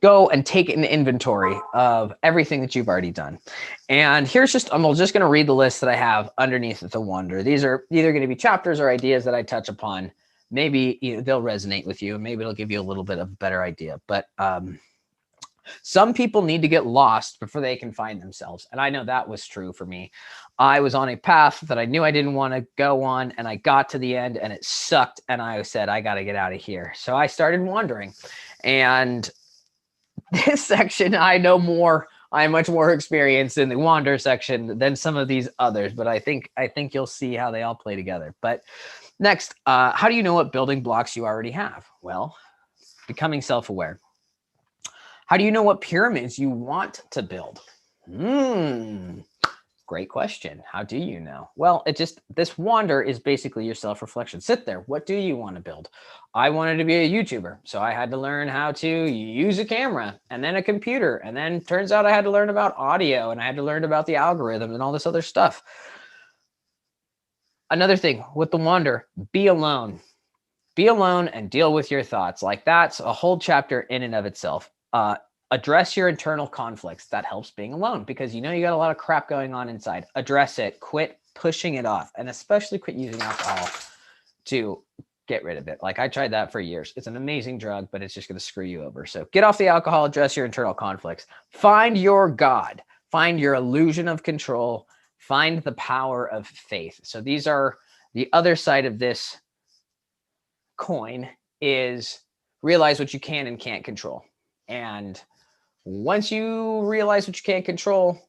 Go and take an inventory of everything that you've already done. And here's I'm just going to read the list that I have underneath the wander. These are either going to be chapters or ideas that I touch upon. Maybe they'll resonate with you. Maybe it'll give you a little bit of a better idea. But some people need to get lost before they can find themselves. And I know that was true for me. I was on a path that I knew I didn't want to go on, and I got to the end and it sucked. And I said, I got to get out of here. So I started wandering. And this section, I know more. I have much more experience in the wander section than some of these others, but I think you'll see how they all play together. But next, how do you know what building blocks you already have? Well, becoming self-aware. How do you know what pyramids you want to build? Great question. How do you know? Well, this wander is basically your self-reflection. Sit there. What do you want to build? I wanted to be a YouTuber, so I had to learn how to use a camera and then a computer. And then turns out I had to learn about audio and I had to learn about the algorithm and all this other stuff. Another thing with the wander, be alone. Be alone and deal with your thoughts. Like that's a whole chapter in and of itself. Address your internal conflicts. That helps being alone because you got a lot of crap going on inside. Address it. Quit pushing it off, and especially quit using alcohol to get rid of it. Like I tried that for years. It's an amazing drug, but it's just going to screw you over. So get off the alcohol, address your internal conflicts. Find your God. Find your illusion of control. Find the power of faith. So these are the other side of this coin is realize what you can and can't control. And once you realize what you can't control,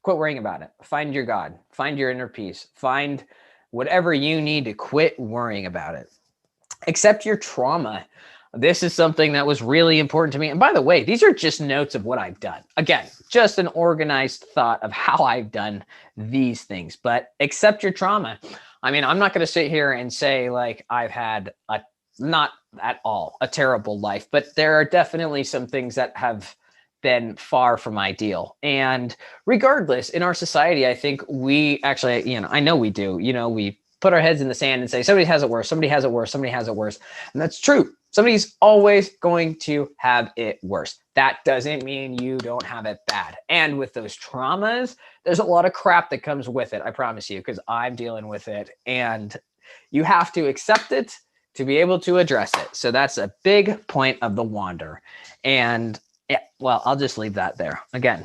quit worrying about it. Find your God, find your inner peace, find whatever you need to quit worrying about it. Accept your trauma. This is something that was really important to me. And by the way, these are just notes of what I've done. Again, just an organized thought of how I've done these things, but accept your trauma. I mean, I'm not going to sit here and say like I've had not at all a terrible life, but there are definitely some things that have been far from ideal. And regardless, in our society, I think we actually, I know we do, we put our heads in the sand and say, somebody has it worse, somebody has it worse, somebody has it worse. And that's true. Somebody's always going to have it worse. That doesn't mean you don't have it bad. And with those traumas, there's a lot of crap that comes with it. I promise you, because I'm dealing with it. And you have to accept it to be able to address it. So that's a big point of the wander. And yeah, well, I'll just leave that there. Again,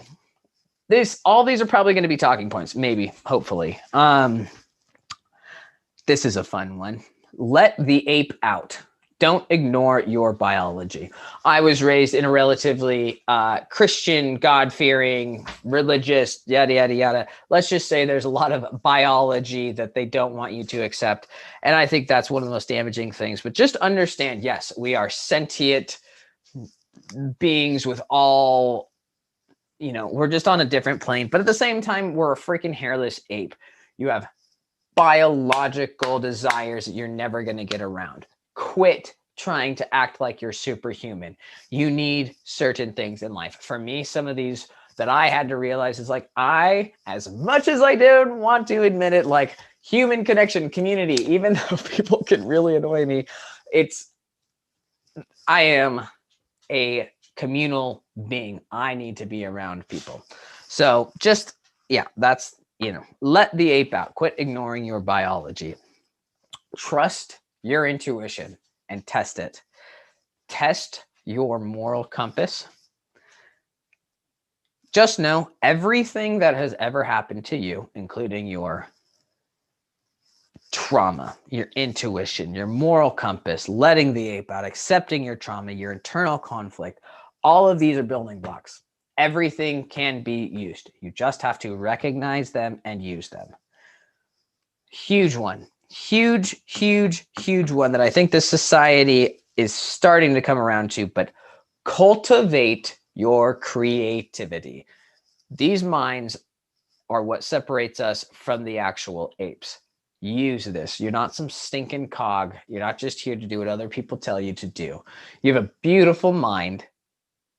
all these are probably going to be talking points, maybe, hopefully. This is a fun one. Let the ape out. Don't ignore your biology. I was raised in a relatively Christian, God-fearing, religious, yada, yada, yada. Let's just say there's a lot of biology that they don't want you to accept. And I think that's one of the most damaging things. But just understand, yes, we are sentient beings with all, we're just on a different plane. But at the same time, we're a freaking hairless ape. You have biological desires that you're never going to get around. Quit trying to act like you're superhuman. You need certain things in life. For me, some of these that I had to realize is like, as much as I don't want to admit it, like human connection, community, even though people can really annoy me, I am a communal being. I need to be around people. So just, that's, let the ape out. Quit ignoring your biology. Trust your intuition and test it. Test your moral compass. Just know everything that has ever happened to you, including your trauma, your intuition, your moral compass, letting the ape out, accepting your trauma, your internal conflict, all of these are building blocks. Everything can be used. You just have to recognize them and use them. Huge one. Huge, huge, huge one that I think this society is starting to come around to, but cultivate your creativity. These minds are what separates us from the actual apes. Use this. You're not some stinking cog. You're not just here to do what other people tell you to do. You have a beautiful mind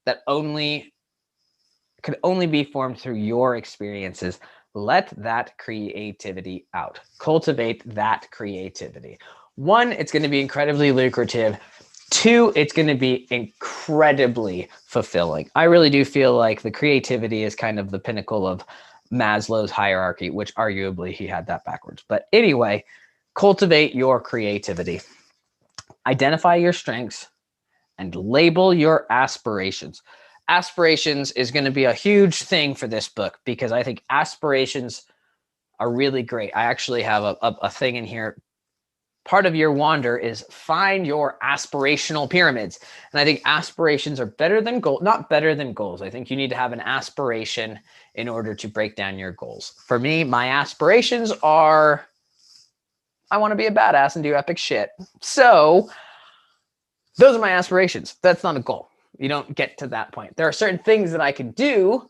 that could only be formed through your experiences. Let that creativity out. Cultivate that creativity. 1, it's going to be incredibly lucrative. 2, it's going to be incredibly fulfilling. I really do feel like the creativity is kind of the pinnacle of Maslow's hierarchy, which arguably he had that backwards. But anyway, cultivate your creativity. Identify your strengths and label your aspirations. Aspirations is going to be a huge thing for this book because I think aspirations are really great. I actually have a thing in here. Part of your wander is find your aspirational pyramids. And I think aspirations are better than goals, not better than goals. I think you need to have an aspiration in order to break down your goals. For me, my aspirations are, I want to be a badass and do epic shit. So those are my aspirations. That's not a goal. You don't get to that point. There are certain things that I can do.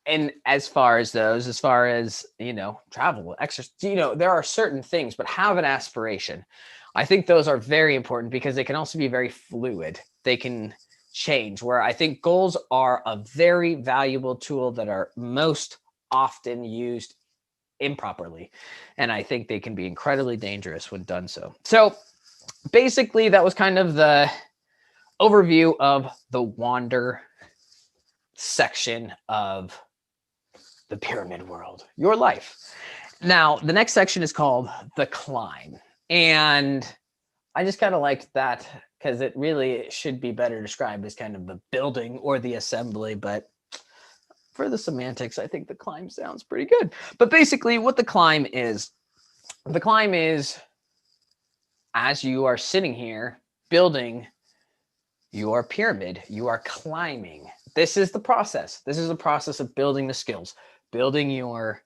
And as far as, travel, exercise, there are certain things, but have an aspiration. I think those are very important because they can also be very fluid. They can change, where I think goals are a very valuable tool that are most often used improperly. And I think they can be incredibly dangerous when done so. So basically, that was kind of the overview of the wander section of the pyramid world, your life. Now, the next section is called the climb. And I just kind of liked that because it really should be better described as kind of the building or the assembly. But for the semantics, I think the climb sounds pretty good. But basically, what the climb is as you are sitting here building your pyramid, you are climbing. This is the process. This is the process of building the skills, building your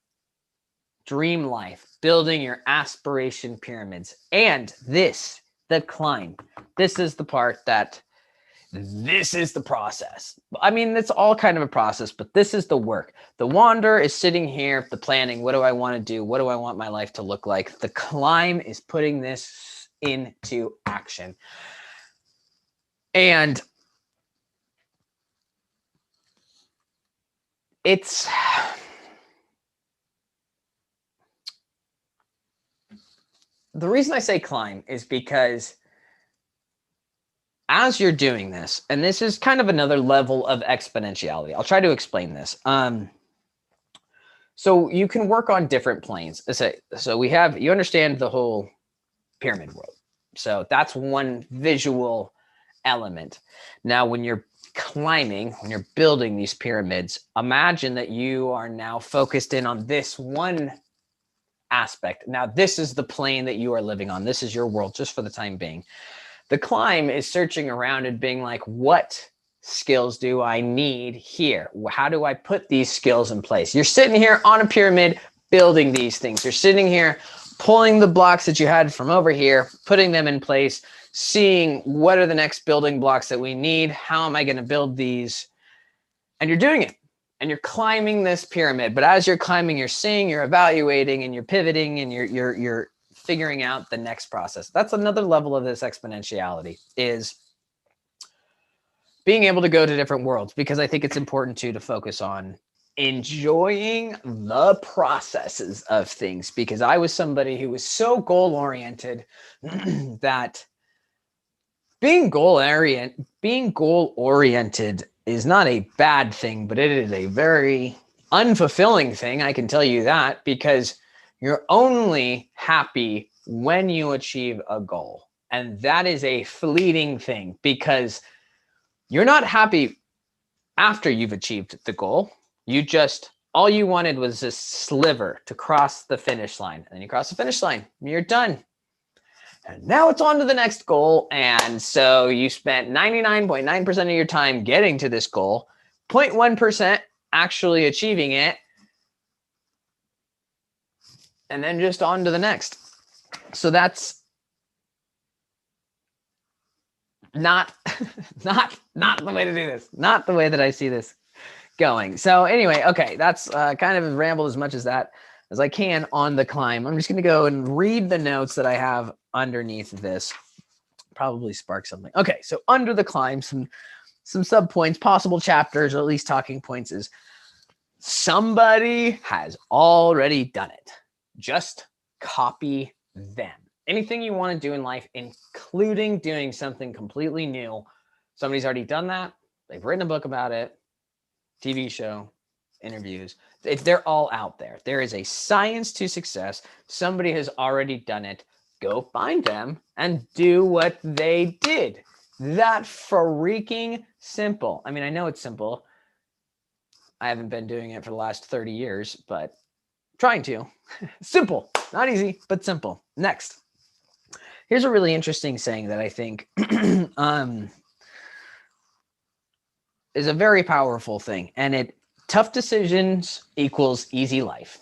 dream life, building your aspiration pyramids. And the climb, this is the part that this is the process. I mean, it's all kind of a process, but this is the work. The wander is sitting here, the planning. What do I want to do? What do I want my life to look like? The climb is putting this into action. And it's the reason I say climb is because as you're doing this, and this is kind of another level of exponentiality. I'll try to explain this. So you can work on different planes. So you understand the whole pyramid world. So that's one visual element. Now, when you're climbing, when you're building these pyramids, imagine that you are now focused in on this one aspect. Now, this is the plane that you are living on. This is your world, just for the time being. The climb is searching around and being like, what skills do I need here? How do I put these skills in place? You're sitting here on a pyramid building these things. You're sitting here pulling the blocks that you had from over here, putting them in place, seeing what are the next building blocks that we need. How am I going to build these? And you're doing it. And you're climbing this pyramid. But as you're climbing, you're seeing, you're evaluating, and you're pivoting, and you're figuring out the next process. That's another level of this exponentiality, is being able to go to different worlds, because I think it's important to focus on enjoying the processes of things, because I was somebody who was so goal-oriented that being goal-oriented is not a bad thing, but it is a very unfulfilling thing. I can tell you that, because you're only happy when you achieve a goal. And that is a fleeting thing, because you're not happy after you've achieved the goal. All you wanted was this sliver to cross the finish line. And then you cross the finish line, and you're done. And now it's on to the next goal. And so you spent 99.9% of your time getting to this goal, 0.1% actually achieving it, and then just on to the next. So that's not the way to do this. Not the way that I see this going. So anyway, okay, that's kind of rambled as much as I can on the climb. I'm just going to go and read the notes that I have underneath this. Probably spark something. Okay, so under the climb, some sub points, possible chapters, or at least talking points, is somebody has already done it. Just copy them. Anything you want to do in life, including doing something completely new, somebody's already done that. They've written a book about it, TV show, interviews. They're all out there. There is a science to success. Somebody has already done it. Go find them and do what they did. That freaking simple. I mean, I know it's simple. I haven't been doing it for the last 30 years, but trying to. Simple, not easy, but simple. Next. Here's a really interesting saying that I think is a very powerful thing. And tough decisions equals easy life.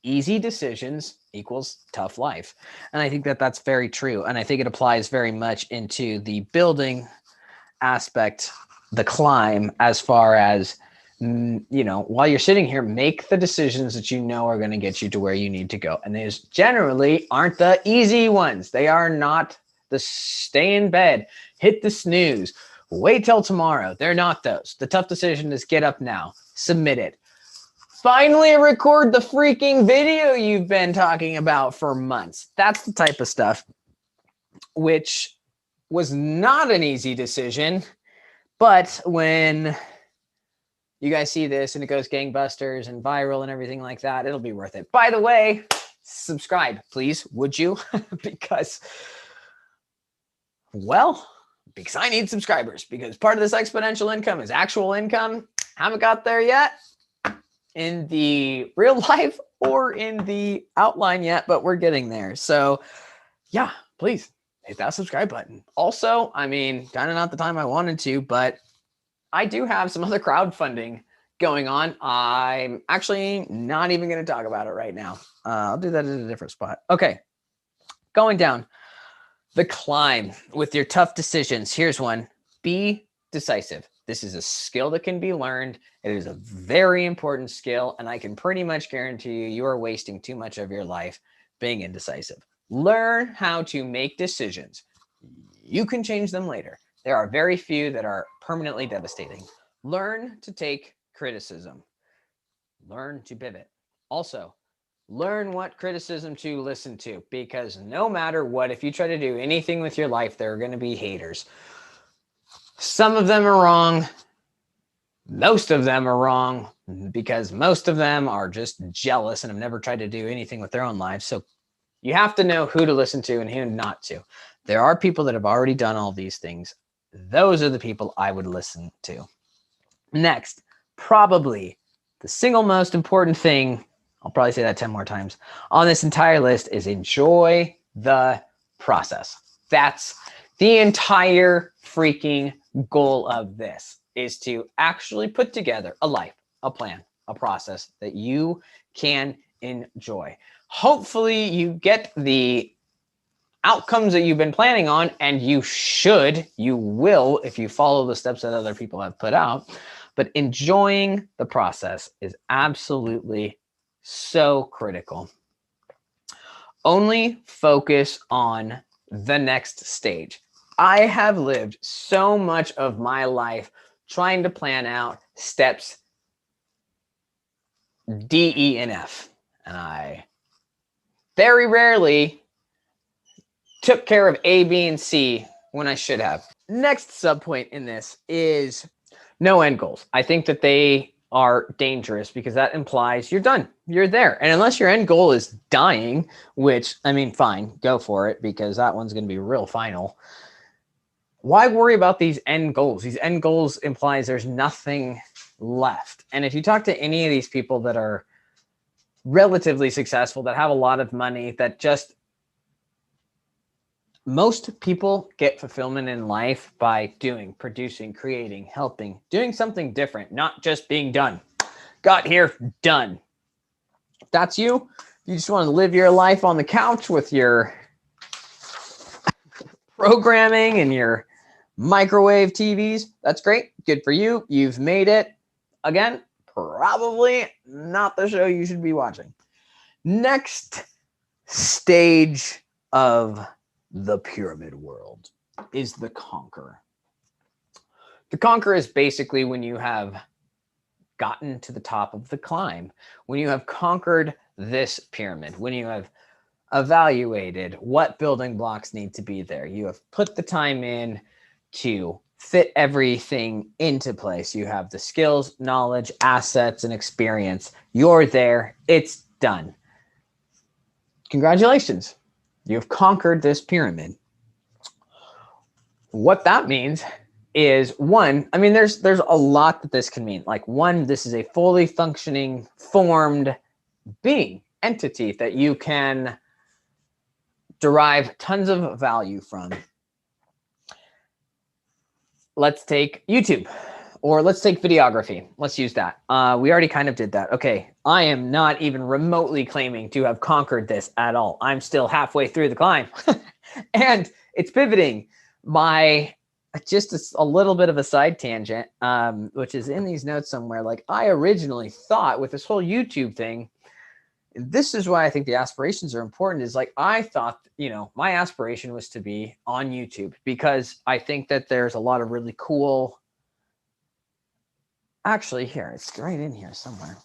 Easy decisions equals tough life. And I think that that's very true. And I think it applies very much into the building aspect the climb as far as, while you're sitting here, make the decisions that you know are going to get you to where you need to go. And these generally aren't the easy ones. They are not the stay in bed, hit the snooze, wait till tomorrow. They're not those. The tough decision is get up now, submit it. Finally record the freaking video you've been talking about for months. That's the type of stuff which was not an easy decision. But when you guys see this and it goes gangbusters and viral and everything like that, it'll be worth it. By the way, subscribe, please, would you? because I need subscribers, because part of this exponential income is actual income. Haven't got there yet in the real life or in the outline yet, but we're getting there. So yeah, please hit that subscribe button. Also, kind of not the time I wanted to, but I do have some other crowdfunding going on. I'm actually not even going to talk about it right now. I'll do that in a different spot. Okay, going down the climb with your tough decisions. Here's one. Be decisive. This is a skill that can be learned. It is a very important skill, and I can pretty much guarantee you are wasting too much of your life being indecisive. Learn how to make decisions. You can change them later. There are very few that are permanently devastating. Learn to take criticism. Learn to pivot. Also, learn what criticism to listen to, because no matter what, if you try to do anything with your life, there are going to be haters. Some of them are wrong. Most of them are wrong, because most of them are just jealous and have never tried to do anything with their own lives. So you have to know who to listen to and who not to. There are people that have already done all these things. Those are the people I would listen to. Next, probably the single most important thing, I'll probably say that 10 more times, on this entire list is enjoy the process. That's the entire freaking goal of this, is to actually put together a life, a plan, a process that you can enjoy. Hopefully you get the outcomes that you've been planning on, and you will, if you follow the steps that other people have put out. But enjoying the process is absolutely so critical. Only focus on the next stage. I have lived so much of my life trying to plan out steps D, E, and F. And I very rarely took care of A, B, and C when I should have. Next subpoint in this is no end goals. I think that they are dangerous, because that implies you're done. You're there. And unless your end goal is dying, which, fine, go for it, because that one's going to be real final. Why worry about these end goals? These end goals implies there's nothing left. And if you talk to any of these people that are relatively successful, that have a lot of money, that just, most people get fulfillment in life by doing, producing, creating, helping, doing something different, not just being done. Got here, done. If that's you, you just want to live your life on the couch with your programming and your microwave TVs, that's great. Good for you. You've made it. Again, probably not the show you should be watching. Next stage of the pyramid world is the conquer. The conquer is basically when you have gotten to the top of the climb, when you have conquered this pyramid, when you have evaluated what building blocks need to be there, you have put the time in to fit everything into place. You have the skills, knowledge, assets, and experience. You're there. It's done. Congratulations. You've conquered this pyramid. What that means is, one, there's a lot that this can mean. Like, one, this is a fully functioning, formed being, entity that you can derive tons of value from. Let's take YouTube, or let's take videography. Let's use that. We already kind of did that. Okay, I am not even remotely claiming to have conquered this at all. I'm still halfway through the climb. And it's pivoting. My just a little bit of a side tangent, which is in these notes somewhere. Like, I originally thought with this whole YouTube thing, this is why I think the aspirations are important, is like, I thought, my aspiration was to be on YouTube, because I think that there's a lot of really cool, actually here, it's right in here somewhere.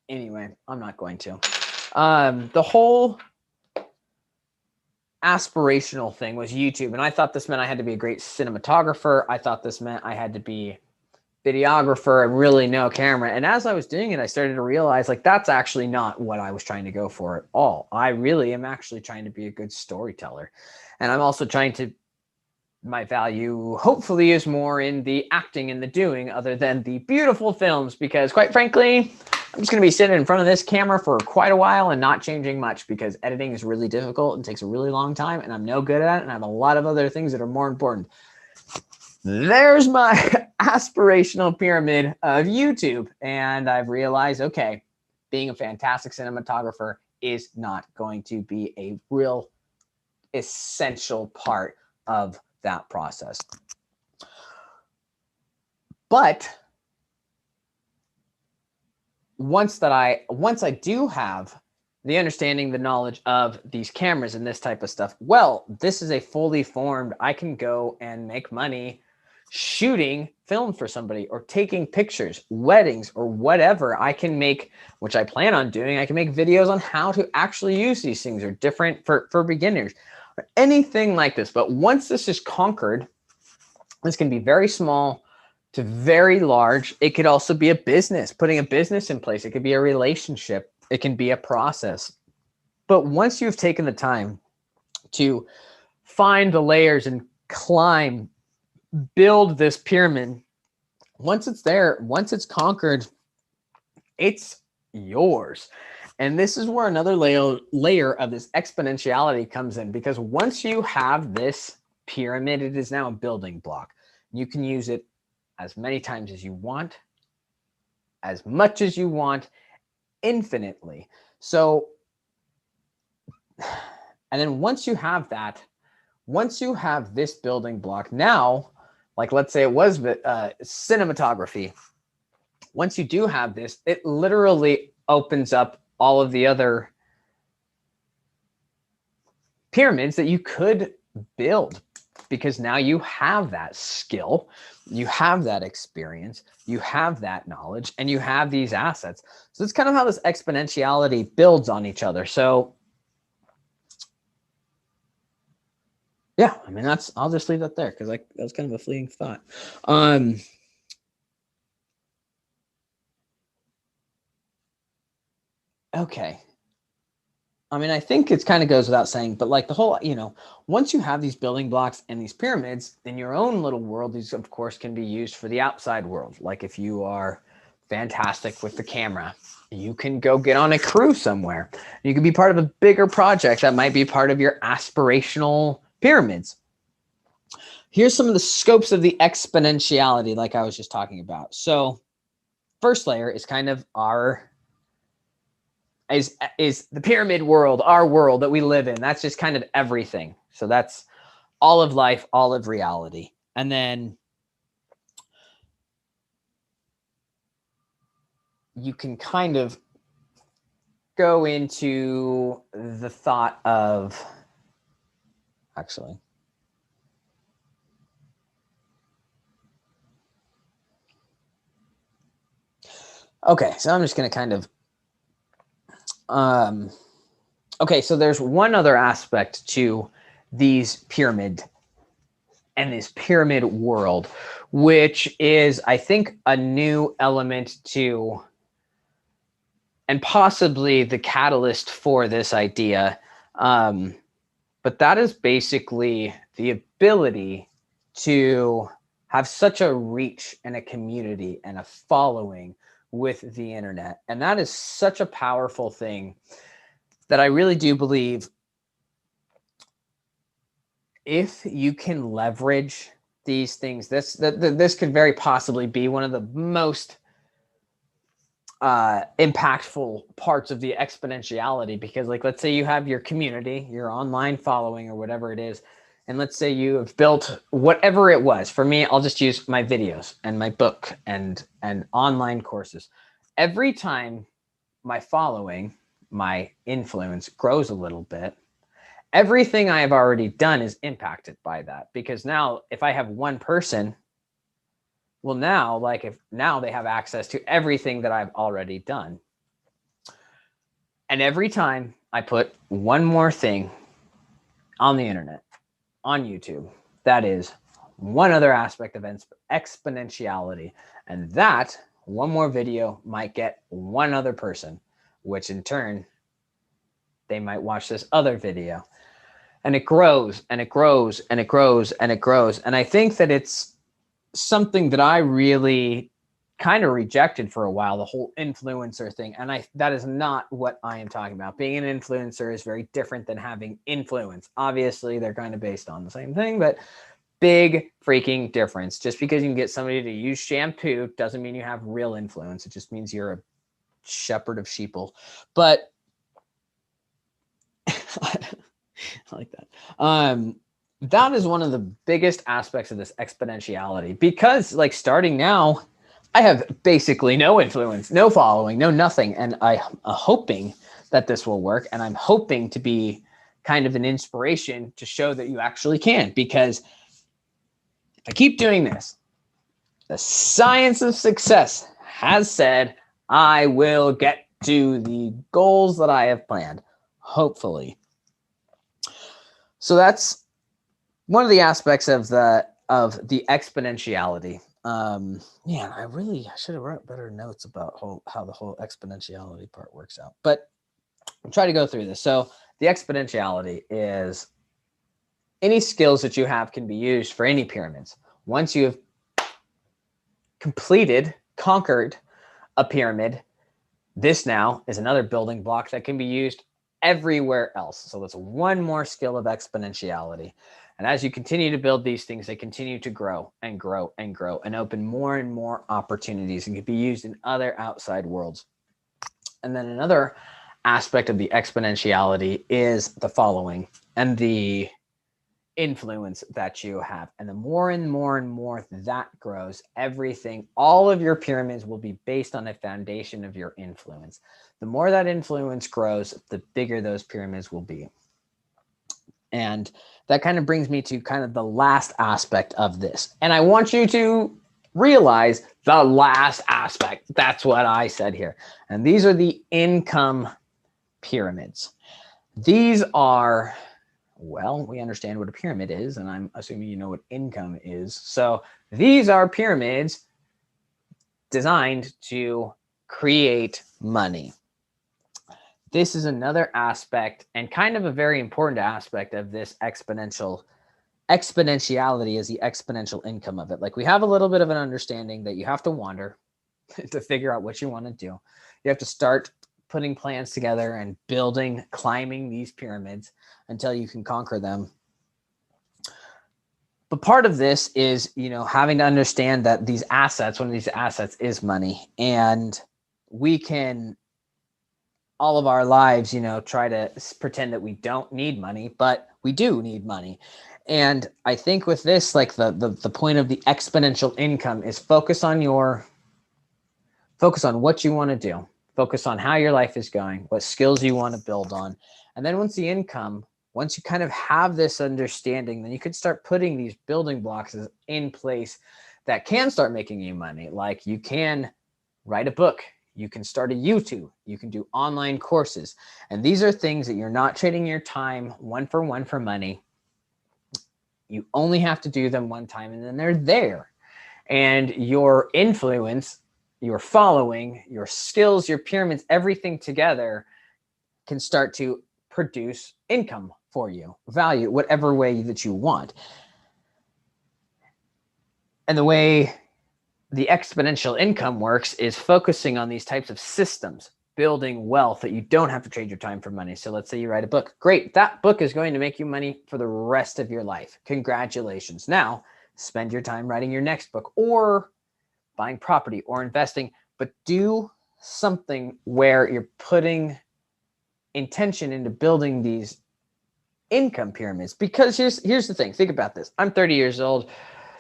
Anyway, I'm not going to. The whole aspirational thing was YouTube. And I thought this meant I had to be a great cinematographer. I thought this meant I had to be videographer and really know camera. And as I was doing it, I started to realize, like, that's actually not what I was trying to go for at all. I really am actually trying to be a good storyteller. And I'm also trying to, my value hopefully is more in the acting and the doing, other than the beautiful films, because quite frankly, I'm just going to be sitting in front of this camera for quite a while and not changing much, because editing is really difficult and takes a really long time, and I'm no good at it, and I have a lot of other things that are more important. There's my aspirational pyramid of YouTube. And I've realized, okay, being a fantastic cinematographer is not going to be a real essential part of that process. But once I do have the understanding, the knowledge of these cameras and this type of stuff, well, this is a fully formed, I can go and make money shooting film for somebody, or taking pictures, weddings, or whatever. I can make, which I plan on doing, I can make videos on how to actually use these things, or different for beginners, or anything like this. But once this is conquered, this can be very small to very large. It could also be a business, putting a business in place. It could be a relationship. It can be a process. But once you've taken the time to find the layers and climb, build this pyramid, once it's there, once it's conquered, it's yours. And this is where another layer of this exponentiality comes in, because once you have this pyramid, it is now a building block. You can use it as many times as you want, as much as you want, infinitely. So, and then once you have that, once you have this building block, now, like, let's say it was cinematography. Once you do have this, it literally opens up all of the other pyramids that you could build, because now you have that skill, you have that experience, you have that knowledge, and you have these assets. So it's kind of how this exponentiality builds on each other. So yeah, I mean, I'll just leave that there, because that was kind of a fleeting thought. Okay. I mean, I think it kind of goes without saying, but like the whole, once you have these building blocks and these pyramids in your own little world, these of course can be used for the outside world. Like, if you are fantastic with the camera, you can go get on a crew somewhere. You can be part of a bigger project that might be part of your aspirational pyramids. Here's some of the scopes of the exponentiality, like I was just talking about. So first layer is kind of is the pyramid world, our world that we live in. That's just kind of everything. So that's all of life, all of reality. And then you can kind of go into the thought of, actually, okay, so I'm just going to kind of, okay, so there's one other aspect to these pyramid and this pyramid world, which is, I think, a new element to, and possibly the catalyst for this idea. But that is basically the ability to have such a reach and a community and a following with the internet. And that is such a powerful thing that I really do believe, if you can leverage these things, this could very possibly be one of the most impactful parts of the exponentiality. Because, like, let's say you have your community, your online following, or whatever it is, And let's say you have built whatever it was. For me, I'll just use my videos and my book and online courses. Every time my following, my influence grows a little bit, everything I have already done is impacted by that. Because now if I have one person, well, now, like, if now they have access to everything that I've already done. And every time I put one more thing on the internet, on YouTube, that is one other aspect of exponentiality. And that one more video might get one other person, which in turn, they might watch this other video. And it grows and it grows and it grows and it grows. And I think that it's something that I really kind of rejected for a while, the whole influencer thing. And that is not what I am talking about. Being an influencer is very different than having influence. Obviously, they're kind of based on the same thing, but big freaking difference. Just because you can get somebody to use shampoo doesn't mean you have real influence. It just means you're a shepherd of sheeple. But I like that. That is one of the biggest aspects of this exponentiality, because like starting now, I have basically no influence, no following, no nothing. And I'm hoping that this will work. And I'm hoping to be kind of an inspiration to show that you actually can, because if I keep doing this, the science of success has said I will get to the goals that I have planned, hopefully. So that's one of the aspects of the exponentiality. Man, I should have wrote better notes about how the whole exponentiality part works out. But I'll try to go through this. So the exponentiality is any skills that you have can be used for any pyramids. Once you have conquered a pyramid, this now is another building block that can be used everywhere else. So that's one more skill of exponentiality. And as you continue to build these things, they continue to grow and grow and grow and open more and more opportunities and can be used in other outside worlds. And then another aspect of the exponentiality is the following and the influence that you have. And the more and more and more that grows, all of your pyramids will be based on a foundation of your influence. The more that influence grows, the bigger those pyramids will be. And that kind of brings me to kind of the last aspect of this. And I want you to realize the last aspect. That's what I said here. And these are the income pyramids. These are, well, we understand what a pyramid is, and I'm assuming you know what income is. So these are pyramids designed to create money. This is another aspect and kind of a very important aspect of this exponentiality is the exponential income of it. Like, we have a little bit of an understanding that you have to wander to figure out what you want to do. You have to start putting plans together and climbing these pyramids until you can conquer them. But part of this is, having to understand that one of these assets is money. And we can all of our lives, try to pretend that we don't need money, but we do need money. And I think with this, like the point of the exponential income is focus on what you want to do, focus on how your life is going, what skills you want to build on. And then once you kind of have this understanding, then you can start putting these building blocks in place that can start making you money. Like, you can write a book, you can start a YouTube, you can do online courses. And these are things that you're not trading your time one for money. You only have to do them one time and then they're there. And your influence, your following, your skills, your pyramids, everything together can start to produce income for you, value, whatever way that you want. And the way the exponential income works is focusing on these types of systems, building wealth that you don't have to trade your time for money. So let's say you write a book. Great. That book is going to make you money for the rest of your life. Congratulations. Now, spend your time writing your next book or buying property or investing, but do something where you're putting intention into building these income pyramids, because here's the thing. Think about this. I'm 30 years old,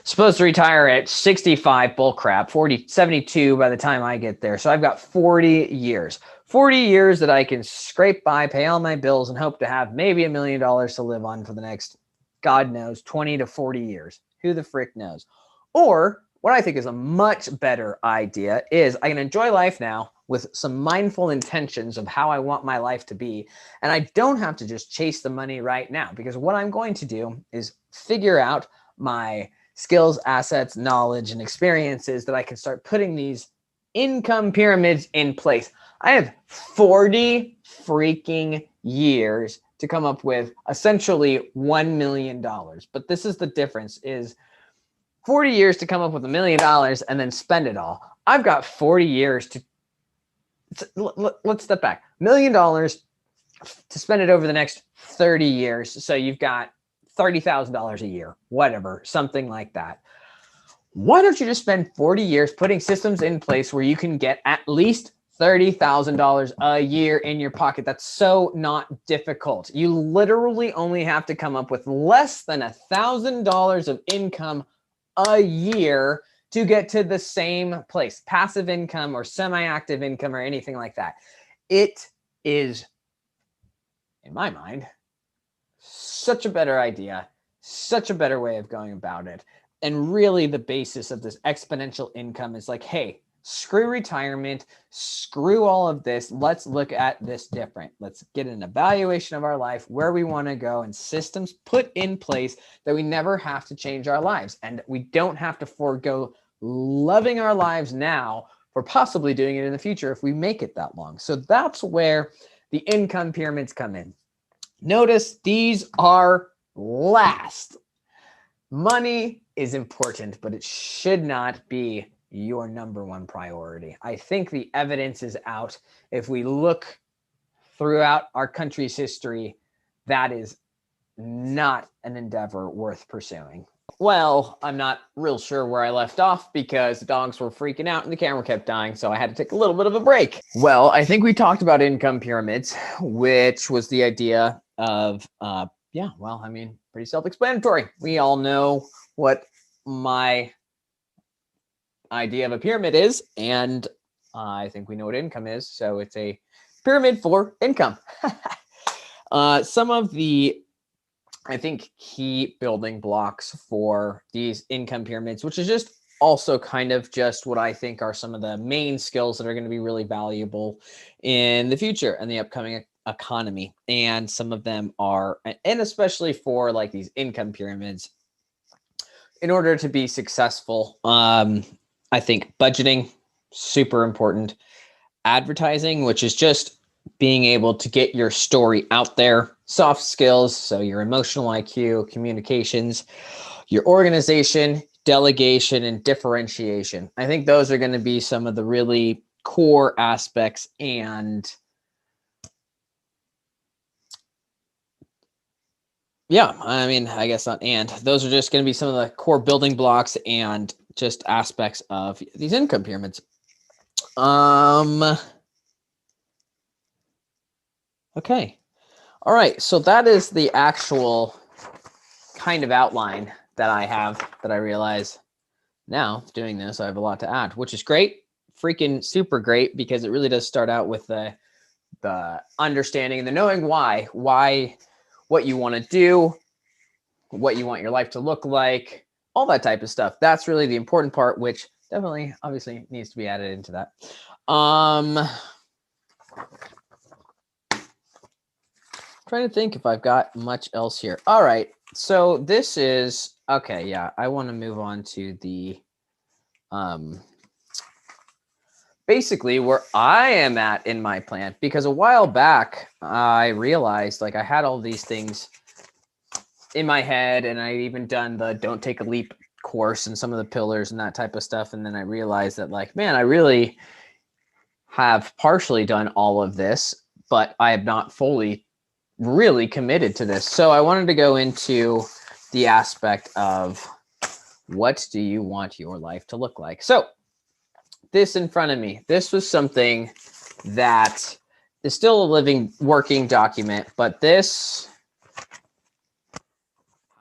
supposed to retire at 65, bullcrap, 72 by the time I get there. So I've got 40 years. 40 years that I can scrape by, pay all my bills, and hope to have maybe $1 million to live on for the next, God knows, 20 to 40 years. Who the frick knows? Or what I think is a much better idea is I can enjoy life now with some mindful intentions of how I want my life to be. And I don't have to just chase the money right now, because what I'm going to do is figure out my skills, assets, knowledge, and experiences that I can start putting these income pyramids in place. I have 40 freaking years to come up with essentially $1 million. But this is the difference, is 40 years to come up with $1 million and then spend it all. I've got 40 years to, let's step back. $1 million to spend it over the next 30 years. So you've got $30,000 a year, whatever, something like that. Why don't you just spend 40 years putting systems in place where you can get at least $30,000 a year in your pocket? That's so not difficult. You literally only have to come up with less than $1,000 of income a year to get to the same place. Passive income or semi-active income or anything like that. It is, in my mind, such a better idea, such a better way of going about it. And really the basis of this exponential income is like, hey, screw retirement, screw all of this. Let's look at this different. Let's get an evaluation of our life, where we want to go, and systems put in place that we never have to change our lives. And we don't have to forego loving our lives now for possibly doing it in the future if we make it that long. So that's where the income pyramids come in. Notice these are last. Money is important, but it should not be your number one priority. I think the evidence is out. If we look throughout our country's history, that is not an endeavor worth pursuing. Well, I'm not real sure where I left off because the dogs were freaking out and the camera kept dying, so I had to take a little bit of a break. Well, I think we talked about income pyramids, which was the idea of, pretty self-explanatory. We all know what my idea of a pyramid is, and I think we know what income is, so it's a pyramid for income. Some of the, I think, key building blocks for these income pyramids, which is just also kind of just what I think are some of the main skills that are going to be really valuable in the future and the upcoming economy. And some of them are, and especially for like these income pyramids, in order to be successful, I think budgeting, super important. Advertising, which is just being able to get your story out there. Soft skills, so your emotional IQ, communications, your organization, delegation, and differentiation. I think those are going to be some of the really core aspects. And yeah, I mean, I guess not. And those are just going to be some of the core building blocks and just aspects of these income pyramids. Okay. All right. So that is the actual kind of outline that I have, that I realize now doing this, I have a lot to add, which is great. Freaking super great, because it really does start out with the understanding and the knowing why, what you want to do, what you want your life to look like, all that type of stuff. That's really the important part, which definitely obviously needs to be added into that. Trying to think if I've got much else here. All right. So this is, okay. Yeah. I want to move on to the, basically where I am at in my plan, because a while back I realized like I had all these things in my head, and I even done the Don't Take a Leap course and some of the pillars and that type of stuff. And then I realized that like, man, I really have partially done all of this, but I have not fully really committed to this. So I wanted to go into the aspect of, what do you want your life to look like? So this in front of me, this was something that is still a living, working document, but this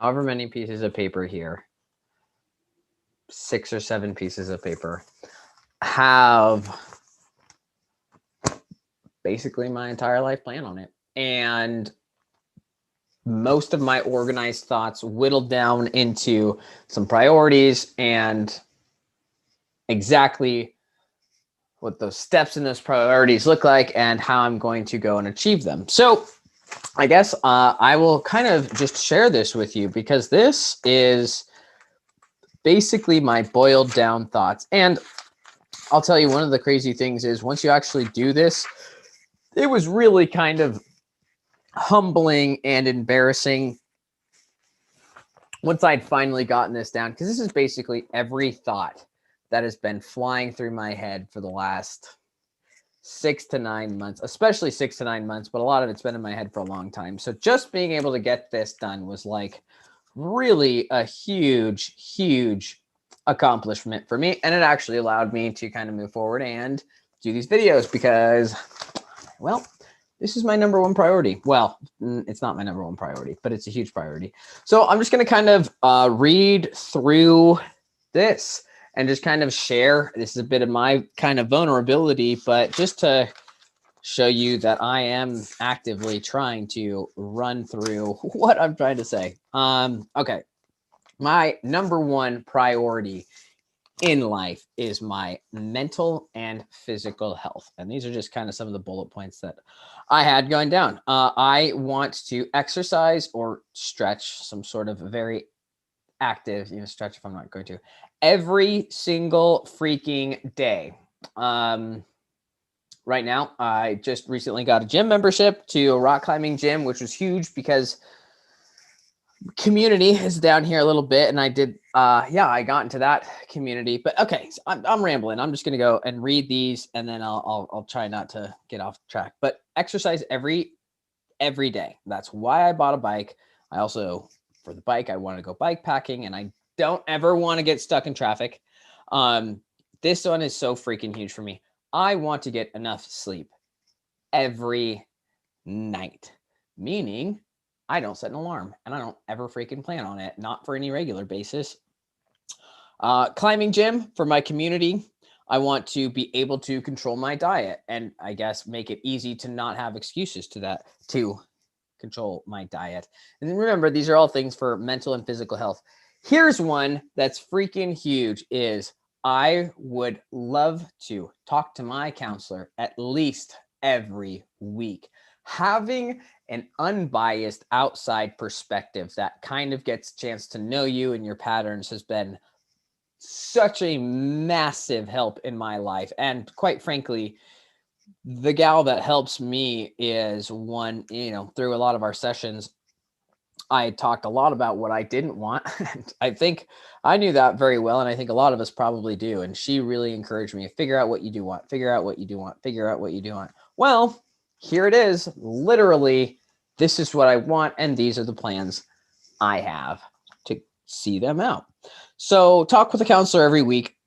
however many pieces of paper here, 6 or 7 pieces of paper, have basically my entire life plan on it. And most of my organized thoughts whittled down into some priorities and exactly what those steps and those priorities look like and how I'm going to go and achieve them. So I guess I will kind of just share this with you because this is basically my boiled down thoughts. And I'll tell you, one of the crazy things is once you actually do this, it was really kind of humbling and embarrassing once I'd finally gotten this down, because this is basically every thought that has been flying through my head for the last 6 to 9 months, especially 6 to 9 months, but a lot of it's been in my head for a long time. So just being able to get this done was like really a huge, huge accomplishment for me. And it actually allowed me to kind of move forward and do these videos because, well, this is my number one priority. Well, it's not my number one priority, but it's a huge priority. So I'm just going to kind of read through this and just kind of share. This is a bit of my kind of vulnerability, but just to show you that I am actively trying to run through what I'm trying to say. Okay. My number one priority in life is my mental and physical health. And these are just kind of some of the bullet points that I had going down. I want to exercise or stretch, some sort of very active, stretch if I'm not going to, every single freaking day. Right now, I just recently got a gym membership to a rock climbing gym, which was huge because community is down here a little bit, and I did I got into that community. But okay, so I'm rambling. I'm just gonna go and read these, and then I'll try not to get off track. But exercise every day. That's why I bought a bike. I also, for the bike, I want to go bike packing, and I don't ever want to get stuck in traffic. This one is so freaking huge for me. I want to get enough sleep every night, meaning I don't set an alarm and I don't ever freaking plan on it, not for any regular basis. Climbing gym for my community. I want to be able to control my diet and I guess make it easy to not have excuses to control my diet. And then remember, these are all things for mental and physical health. Here's one that's freaking huge is I would love to talk to my counselor at least every week. Having an unbiased outside perspective that kind of gets a chance to know you and your patterns has been such a massive help in my life. And quite frankly, the gal that helps me is one, through a lot of our sessions, I talked a lot about what I didn't want. And I think I knew that very well. And I think a lot of us probably do. And she really encouraged me to figure out what you do want, figure out what you do want, figure out what you do want. Well, here it is. Literally, this is what I want. And these are the plans I have to see them out. So talk with a counselor every week.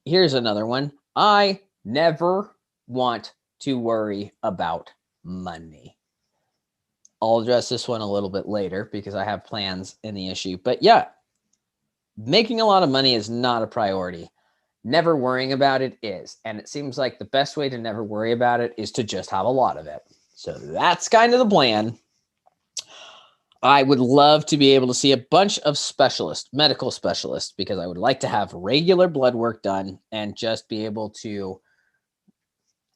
Here's another one. I never want to worry about money. I'll address this one a little bit later because I have plans in the issue. But yeah, making a lot of money is not a priority. Never worrying about it is. And it seems like the best way to never worry about it is to just have a lot of it. So that's kind of the plan. I would love to be able to see a bunch of specialists, medical specialists, because I would like to have regular blood work done and just be able to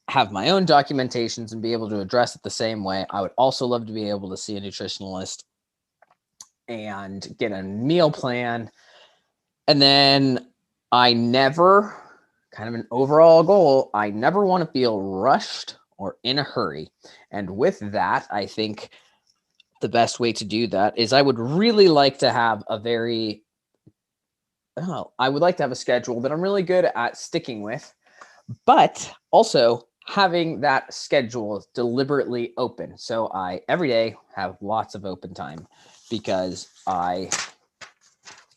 have my own documentations and be able to address it the same way. I would also love to be able to see a nutritionalist and get a meal plan. And then I never, kind of an overall goal, I never want to feel rushed or in a hurry. And with that, I think the best way to do that is I would really like to have I would like to have a schedule that I'm really good at sticking with, but also having that schedule deliberately open. So I every day have lots of open time because I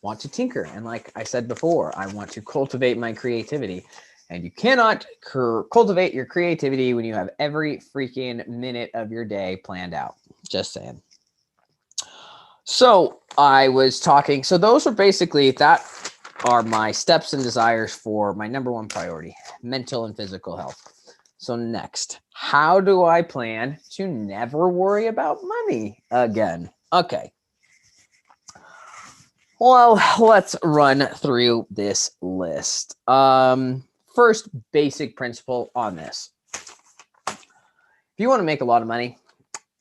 want to tinker. And like I said before, I want to cultivate my creativity. And you cannot cultivate your creativity when you have every freaking minute of your day planned out. Just saying. So I was talking, so those are basically, that are my steps and desires for my number one priority, mental and physical health. So next, how do I plan to never worry about money again? Okay. Well, let's run through this list. First basic principle on this. If you want to make a lot of money,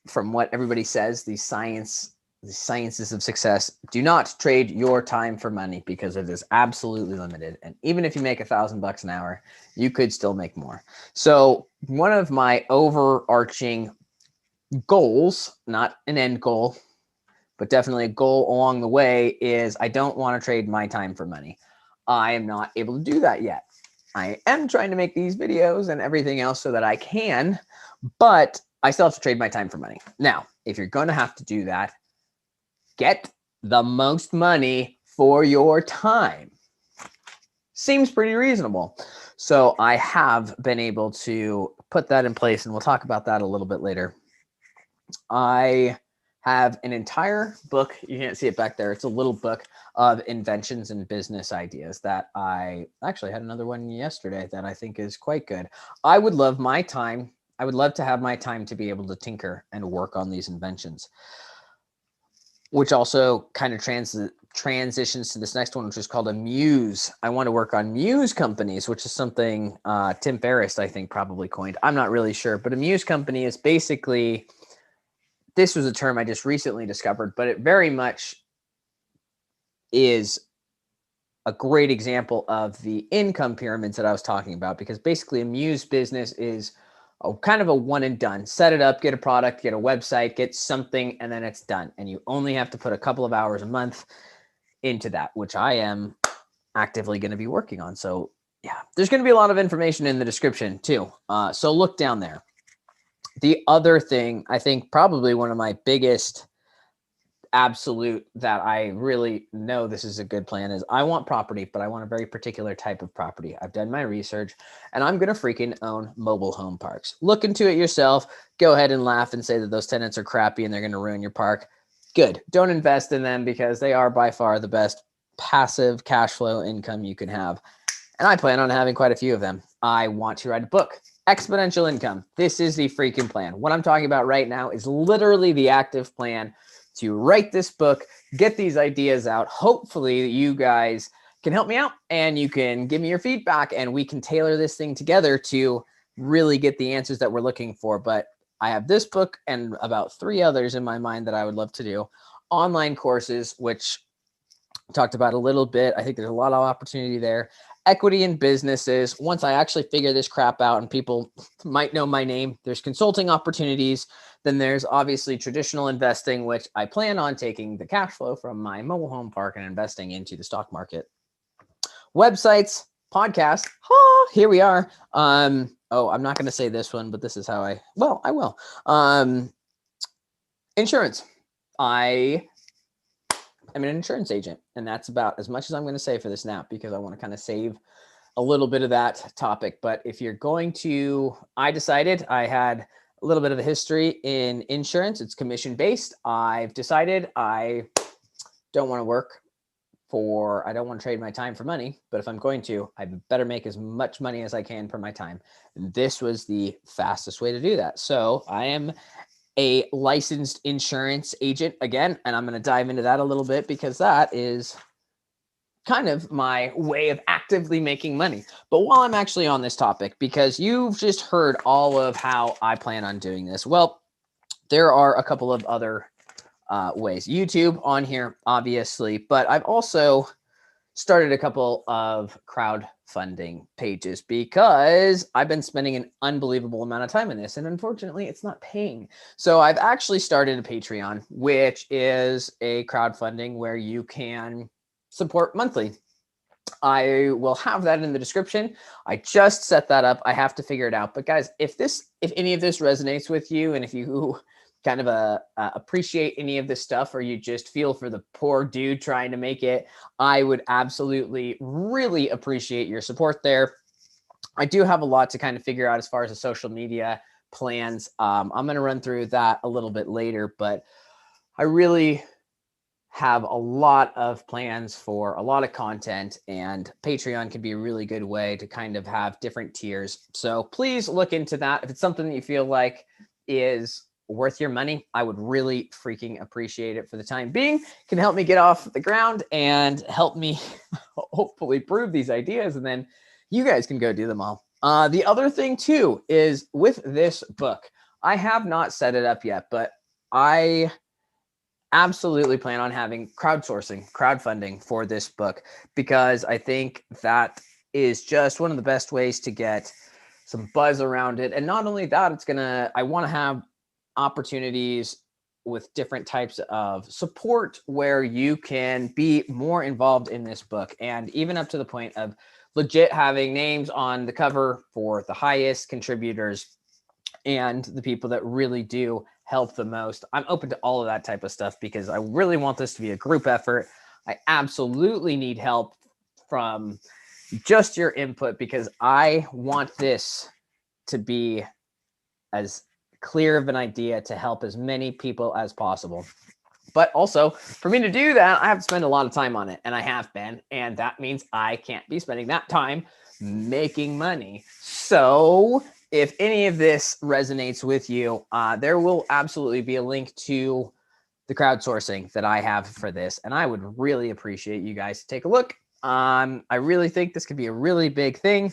from what everybody says, the sciences of success, do not trade your time for money because it is absolutely limited. And even if you make $1,000 an hour, you could still make more. So one of my overarching goals, not an end goal, but definitely a goal along the way, is I don't want to trade my time for money. I am not able to do that yet. I am trying to make these videos and everything else so that I can, but I still have to trade my time for money. Now, if you're going to have to do that, get the most money for your time. Seems pretty reasonable. So I have been able to put that in place, and we'll talk about that a little bit later. I have an entire book. You can't see it back there. It's a little book of inventions and business ideas that I actually had another one yesterday that I think is quite good. I would love my time. I would love to have my time to be able to tinker and work on these inventions, which also kind of transitions to this next one, which is called a muse. I want to work on muse companies, which is something Tim Ferriss, I think, probably coined. I'm not really sure, but a muse company is basically, this was a term I just recently discovered, but it very much is a great example of the income pyramids that I was talking about, because basically a muse business is kind of a one and done. Set it up, get a product, get a website, get something, and then it's done. And you only have to put a couple of hours a month into that, which I am actively going to be working on. So yeah, there's going to be a lot of information in the description too. So look down there. The other thing, I think probably one of my biggest absolute that I really know this is a good plan, is I want property, but I want a very particular type of property. I've done my research, and I'm going to freaking own mobile home parks. Look into it yourself. Go ahead and laugh and say that those tenants are crappy and they're going to ruin your park. Good. Don't invest in them, because they are by far the best passive cash flow income you can have. And I plan on having quite a few of them. I want to write a book. Exponential income. This is the freaking plan. What I'm talking about right now is literally the active plan to write this book, get these ideas out. Hopefully you guys can help me out and you can give me your feedback, and we can tailor this thing together to really get the answers that we're looking for. But I have this book and about 3 others in my mind that I would love to do. Online courses, which I talked about a little bit. I think there's a lot of opportunity there. Equity in businesses. Once I actually figure this crap out and people might know my name, there's consulting opportunities. Then there's obviously traditional investing, which I plan on taking the cash flow from my mobile home park and investing into the stock market. Websites, podcasts. Oh, here we are. I'm not going to say this one, but this is how I will. Insurance. I I'm an insurance agent, and that's about as much as I'm going to say for this now, because I want to kind of save a little bit of that topic. But if you're going to, I decided I had a little bit of a history in insurance. It's commission based. I've decided I don't want to work I don't want to trade my time for money, but if I'm going to, I better make as much money as I can for my time. And this was the fastest way to do that. So I am a licensed insurance agent again, and I'm going to dive into that a little bit, because that is kind of my way of actively making money. But while I'm actually on this topic, because you've just heard all of how I plan on doing this, well, there are a couple of other ways. YouTube on here, obviously, but I've also started a couple of crowdfunding pages, because I've been spending an unbelievable amount of time in this, and unfortunately it's not paying. So I've actually started a Patreon, which is a crowdfunding where you can support monthly. I will have that in the description. I just set that up. I have to figure it out. But guys, if any of this resonates with you, and if you kind of appreciate any of this stuff, or you just feel for the poor dude trying to make it, I would absolutely really appreciate your support there. I do have a lot to kind of figure out as far as the social media plans. I'm going to run through that a little bit later, but I really have a lot of plans for a lot of content, and Patreon can be a really good way to kind of have different tiers. So please look into that. If it's something that you feel like is worth your money, I would really freaking appreciate it for the time being. It can help me get off the ground and help me hopefully prove these ideas, and then you guys can go do them all. The other thing too is with this book, I have not set it up yet, but I absolutely plan on having crowdfunding for this book, because I think that is just one of the best ways to get some buzz around it. And not only that, I want to have opportunities with different types of support where you can be more involved in this book, and even up to the point of legit having names on the cover for the highest contributors and the people that really do help the most. I'm open to all of that type of stuff because I really want this to be a group effort. I absolutely need help from just your input, because I want this to be as clear of an idea to help as many people as possible. But also, for me to do that, I have to spend a lot of time on it, and I have been, and that means I can't be spending that time making money. So if any of this resonates with you, there will absolutely be a link to the crowdsourcing that I have for this, and I would really appreciate you guys to take a look. I really think this could be a really big thing.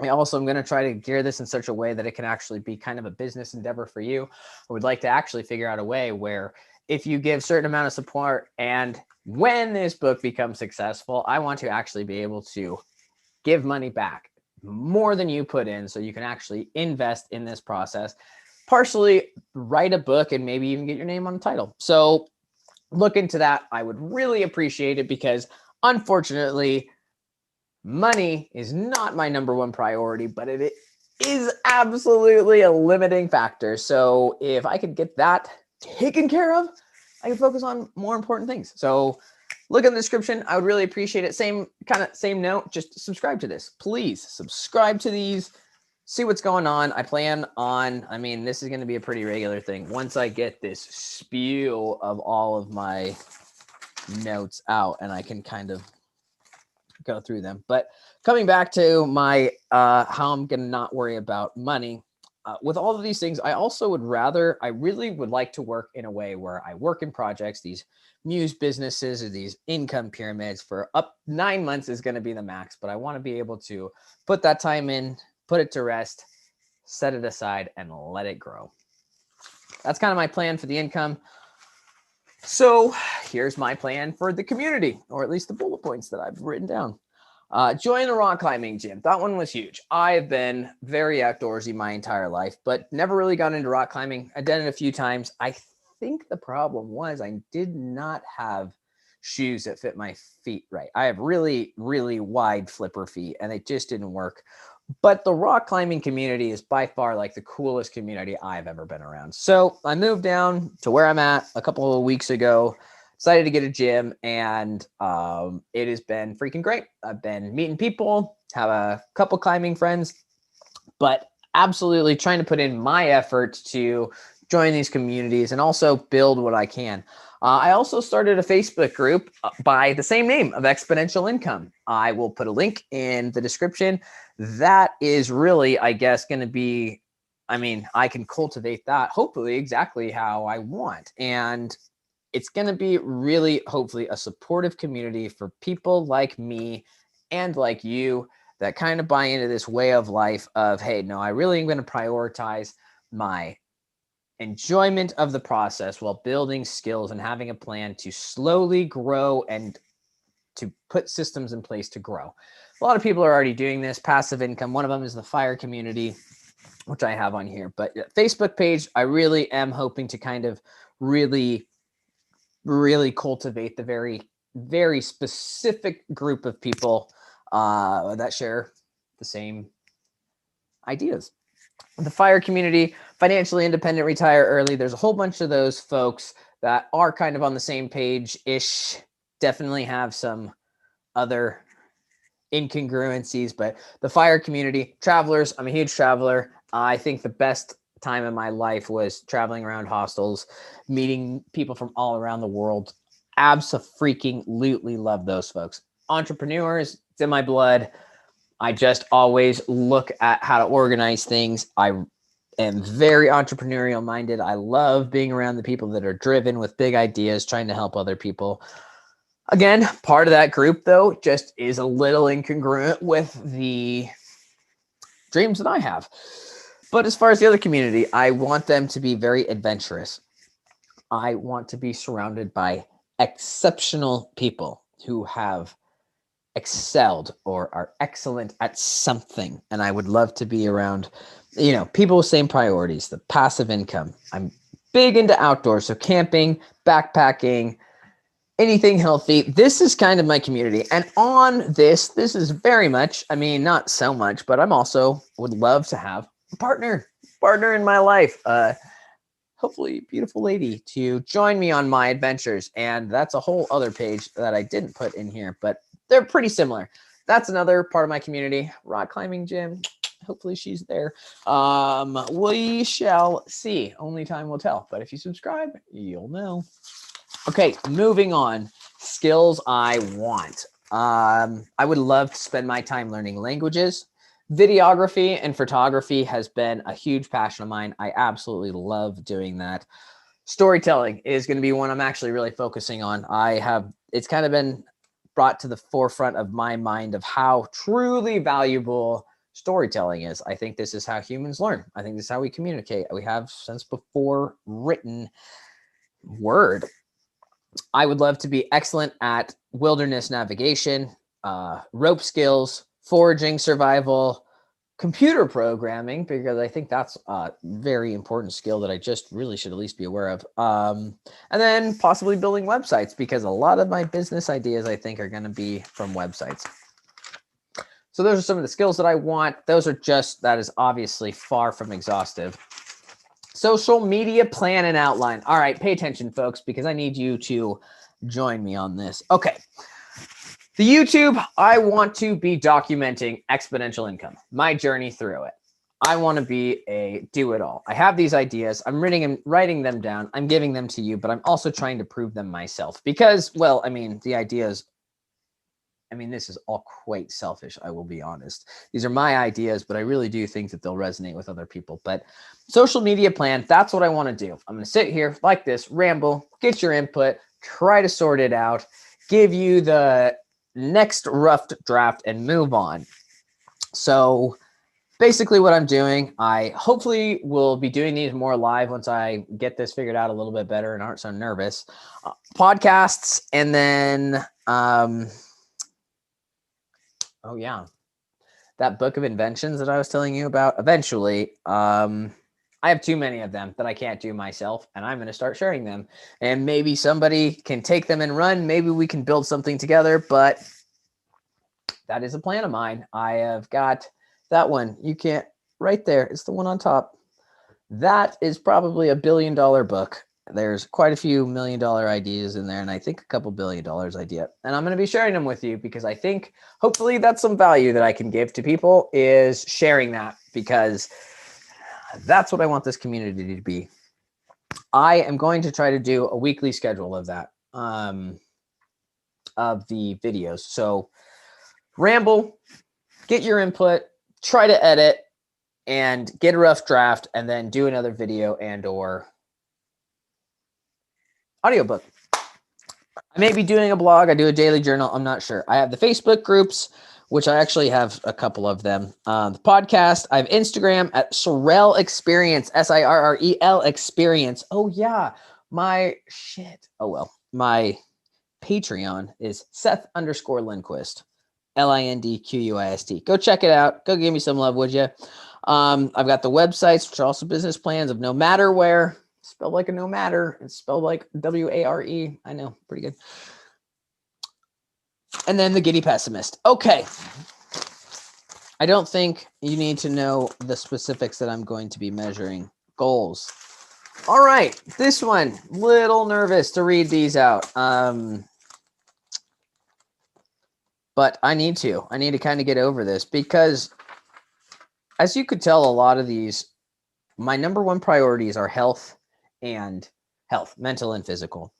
I also am going to try to gear this in such a way that it can actually be kind of a business endeavor for you. I would like to actually figure out a way where if you give a certain amount of support, and when this book becomes successful, I want to actually be able to give money back more than you put in, so you can actually invest in this process, partially write a book, and maybe even get your name on the title. So look into that. I would really appreciate it, because unfortunately, money is not my number one priority, but it is absolutely a limiting factor. So if I could get that taken care of, I can focus on more important things. So look in the description. I would really appreciate it. Same note, just subscribe to this. Please subscribe to these. See what's going on. I plan on, this is going to be a pretty regular thing. Once I get this spew of all of my notes out and I can kind of go through them. But coming back to my how I'm going to not worry about money, with all of these things, I really would like to work in a way where I work in projects, these muse businesses or these income pyramids for up 9 months is going to be the max, but I want to be able to put that time in, put it to rest, set it aside, and let it grow. That's kind of my plan for the income. So here's my plan for the community, or at least the bullet points that I've written down. Join the rock climbing gym. That one was huge. I've been very outdoorsy my entire life, but never really got into rock climbing. I've done it a few times. I think the problem was I did not have shoes that fit my feet right. I have really, really wide flipper feet, and it just didn't work. But the rock climbing community is by far like the coolest community I've ever been around. So I moved down to where I'm at a couple of weeks ago, decided to get a gym, and it has been freaking great. I've been meeting people, have a couple climbing friends, but absolutely trying to put in my effort to join these communities and also build what I can. I also started a Facebook group by the same name of Exponential Income. I will put a link in the description. That is really, I guess, going to be, I can cultivate that hopefully exactly how I want. And it's going to be really, hopefully, a supportive community for people like me and like you that kind of buy into this way of life of, hey, no, I really am going to prioritize my enjoyment of the process while building skills and having a plan to slowly grow and to put systems in place to grow. A lot of people are already doing this, passive income. One of them is the FIRE community, which I have on here. But Facebook page, I really am hoping to kind of really cultivate the very, very specific group of people that share the same ideas. The FIRE community, financially independent, retire early. There's a whole bunch of those folks that are kind of on the same page-ish, definitely have some other incongruencies, but the FIRE community, travelers, I'm a huge traveler. I think the best time in my life was traveling around hostels, meeting people from all around the world. Abso-freaking-lutely love those folks. Entrepreneurs, it's in my blood. I just always look at how to organize things. I am very entrepreneurial minded. I love being around the people that are driven with big ideas, trying to help other people. Again, part of that group, though, just is a little incongruent with the dreams that I have. But as far as the other community, I want them to be very adventurous. I want to be surrounded by exceptional people who have excelled or are excellent at something. And I would love to be around, people with same priorities, the passive income. I'm big into outdoors, so camping, backpacking, anything healthy. This is kind of my community. And on this is very much, not so much, but I'm also would love to have a partner in my life. Hopefully beautiful lady to join me on my adventures. And that's a whole other page that I didn't put in here, but they're pretty similar. That's another part of my community. Rock climbing gym. Hopefully she's there. We shall see. Only time will tell. But if you subscribe, you'll know. Okay, moving on. Skills I want. I would love to spend my time learning languages. Videography and photography has been a huge passion of mine. I absolutely love doing that. Storytelling is going to be one I'm actually really focusing on. It's kind of been brought to the forefront of my mind of how truly valuable storytelling is. I think this is how humans learn. I think this is how we communicate. We have since before written word. I would love to be excellent at wilderness navigation, rope skills, foraging, survival, computer programming, because I think that's a very important skill that I just really should at least be aware of. And then possibly building websites, because a lot of my business ideas, I think, are going to be from websites. So those are some of the skills that I want. That is obviously far from exhaustive. Social media plan and outline. All right, pay attention, folks, because I need you to join me on this. Okay. The YouTube, I want to be documenting exponential income, my journey through it. I want to be a do-it-all. I have these ideas. I'm writing them down. I'm giving them to you, but I'm also trying to prove them myself because, the ideas, this is all quite selfish, I will be honest. These are my ideas, but I really do think that they'll resonate with other people. But social media plan, that's what I want to do. I'm going to sit here like this, ramble, get your input, try to sort it out, give you the next rough draft and move on. So basically what I'm doing, I hopefully will be doing these more live once I get this figured out a little bit better and aren't so nervous. Podcasts, and then, that book of inventions that I was telling you about. Eventually, I have too many of them that I can't do myself, and I'm going to start sharing them. And maybe somebody can take them and run. Maybe we can build something together, but that is a plan of mine. I have got that one. You can't, right there. It's the one on top. That is probably $1 billion book. There's quite a few $1 million ideas in there, and I think a couple $1 billion idea. And I'm going to be sharing them with you because I think hopefully that's some value that I can give to people, is sharing that, because that's what I want this community to be. I am going to try to do a weekly schedule of that, of the videos. So ramble, get your input, try to edit, and get a rough draft, and then do another video and or audiobook. I may be doing a blog. I do a daily journal. I'm not sure. I have the Facebook groups, which I actually have a couple of them. The podcast. I have Instagram at Sirrel Experience, SIRREL Experience. Oh yeah, my Patreon is Seth_Lindquist, LINDQUIST. Go check it out. Go give me some love, would you? I've got the websites, which are also business plans of No Matter Where. Spelled like a no matter. It's spelled like WARE. I know, pretty good. And then the Giddy Pessimist. Okay. I don't think you need to know the specifics that I'm going to be measuring. Goals. All right. This one, little nervous to read these out. But I need to kind of get over this, because as you could tell, a lot of these, my number one priorities are health, mental and physical.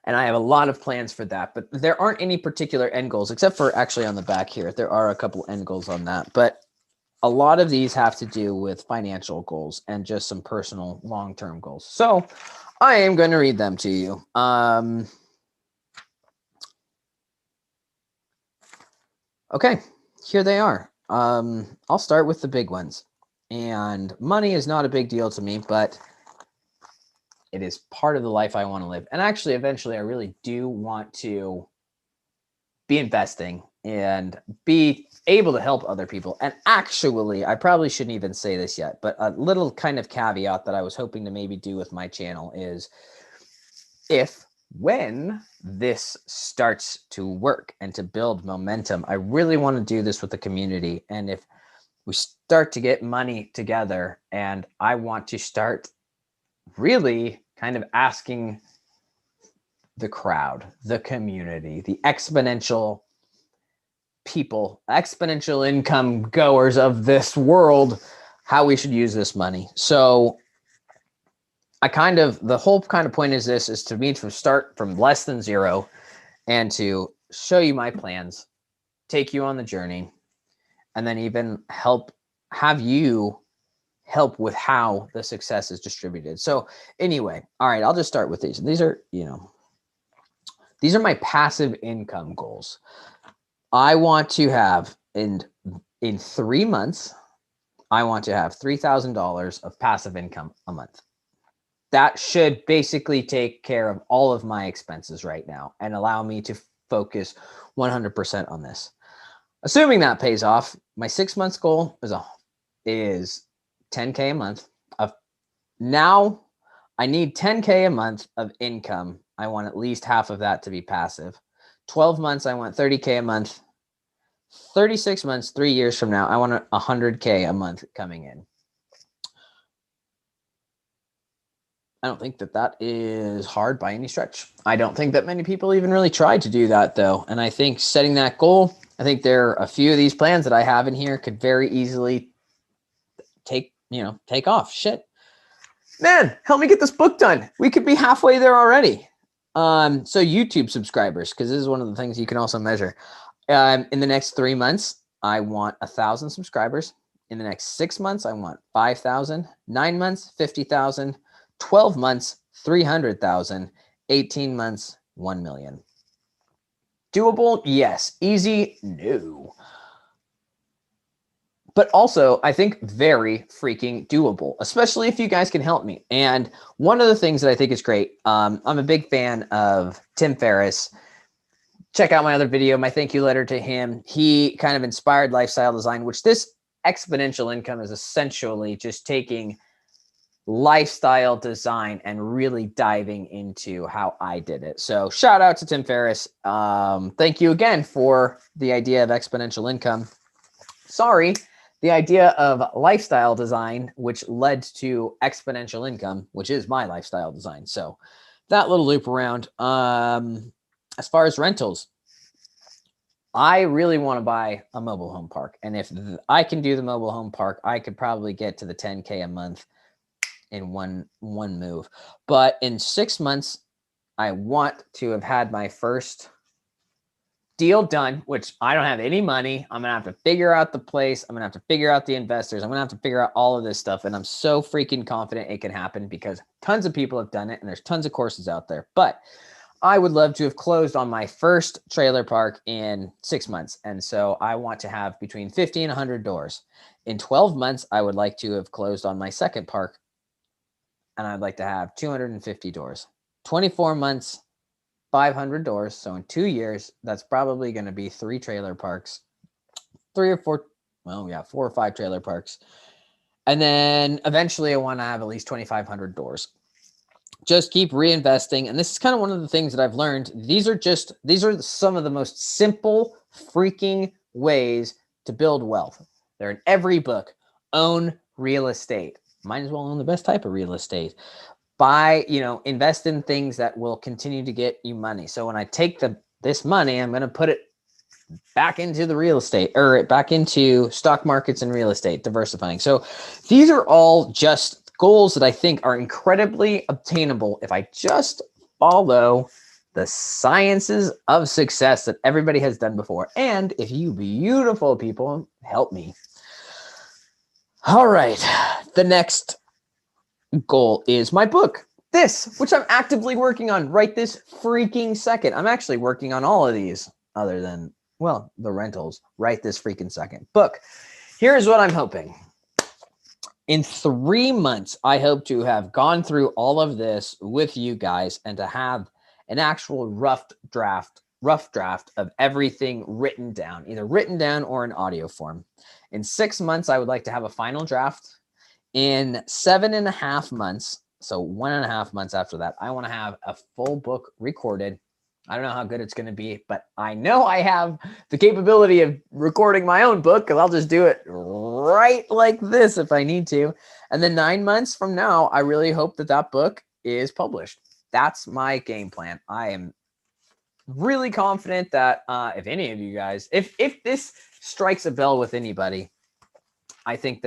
And I have a lot of plans for that, but there aren't any particular end goals, except for actually on the back here. There are a couple end goals on that, but a lot of these have to do with financial goals and just some personal long-term goals. So I am going to read them to you. Okay, here they are. I'll start with the big ones. And money is not a big deal to me, but it is part of the life I want to live. And actually, eventually, I really do want to be investing and be able to help other people. And actually, I probably shouldn't even say this yet, but a little kind of caveat that I was hoping to maybe do with my channel is when this starts to work and to build momentum, I really want to do this with the community. And if we start to get money together, and I want to start really kind of asking the crowd, the community, the exponential people, exponential income goers of this world, how we should use this money. So the whole kind of point is to me to start from less than zero and to show you my plans, take you on the journey, and then even have you help with how the success is distributed. So anyway, all right, I'll just start with these. These are my passive income goals. I want to have in 3 months, I want to have $3,000 of passive income a month. That should basically take care of all of my expenses right now and allow me to focus 100% on this. Assuming that pays off, my 6 months goal is $10K a month. Now I need $10K a month of income. I want at least half of that to be passive. 12 months, I want $30K a month. 36 months, 3 years from now, I want $100K a month coming in. I don't think that is hard by any stretch. I don't think that many people even really try to do that, though. And I think setting that goal, I think there are a few of these plans that I have in here could very easily take off. Shit. Man, help me get this book done. We could be halfway there already. So YouTube subscribers, because this is one of the things you can also measure. In the next 3 months, I want 1,000 subscribers. In the next 6 months, I want 5,000. 9 months, 50,000. 12 months, 300,000. 18 months, 1 million. Doable? Yes. Easy? No. But also, I think very freaking doable, especially if you guys can help me. And one of the things that I think is great, I'm a big fan of Tim Ferriss. Check out my other video, my thank you letter to him. He kind of inspired lifestyle design, which this exponential income is essentially just taking lifestyle design and really diving into how I did it. So shout out to Tim Ferriss. Thank you again for the idea of exponential income. Sorry, the idea of lifestyle design, which led to exponential income, which is my lifestyle design. So that little loop around. As far as rentals, I really want to buy a mobile home park. And if I can do the mobile home park, I could probably get to the 10K a month in one move. But in 6 months, I want to have had my first deal done, which I don't have any money. I'm going to have to figure out the place. I'm going to have to figure out the investors. I'm going to have to figure out all of this stuff. And I'm so freaking confident it can happen because tons of people have done it and there's tons of courses out there. But I would love to have closed on my first trailer park in 6 months. And so I want to have between 50 and 100 doors. In 12 months, I would like to have closed on my second park. And I'd like to have 250 doors. 24 months, 500 doors. So in 2 years, that's probably going to be 3 trailer parks, 4 or 5 trailer parks. And then eventually I want to have at least 2,500 doors. Just keep reinvesting. And this is kind of one of the things that I've learned. These are some of the most simple freaking ways to build wealth. They're in every book. Own real estate. Might as well own the best type of real estate. Invest in things that will continue to get you money. So when I take this money, I'm going to put it back into the real estate or back into stock markets and real estate, diversifying. So these are all just goals that I think are incredibly obtainable if I just follow the sciences of success that everybody has done before. And if you beautiful people help me. All right. The next goal is my book. This, which I'm actively working on right this freaking second. I'm actually working on all of these other than, well, the rentals right this freaking second. Book. Here's what I'm hoping. In 3 months, I hope to have gone through all of this with you guys and to have an actual rough draft of everything written down, either written down or in audio form. In 6 months, I would like to have a final draft. In 7.5 months, so 1.5 months after that, I want to have a full book recorded. I don't know how good it's going to be, but I know I have the capability of recording my own book because I'll just do it right like this if I need to. And then 9 months from now, I really hope that that book is published. That's my game plan. I am really confident that if any of you guys, if this strikes a bell with anybody, I think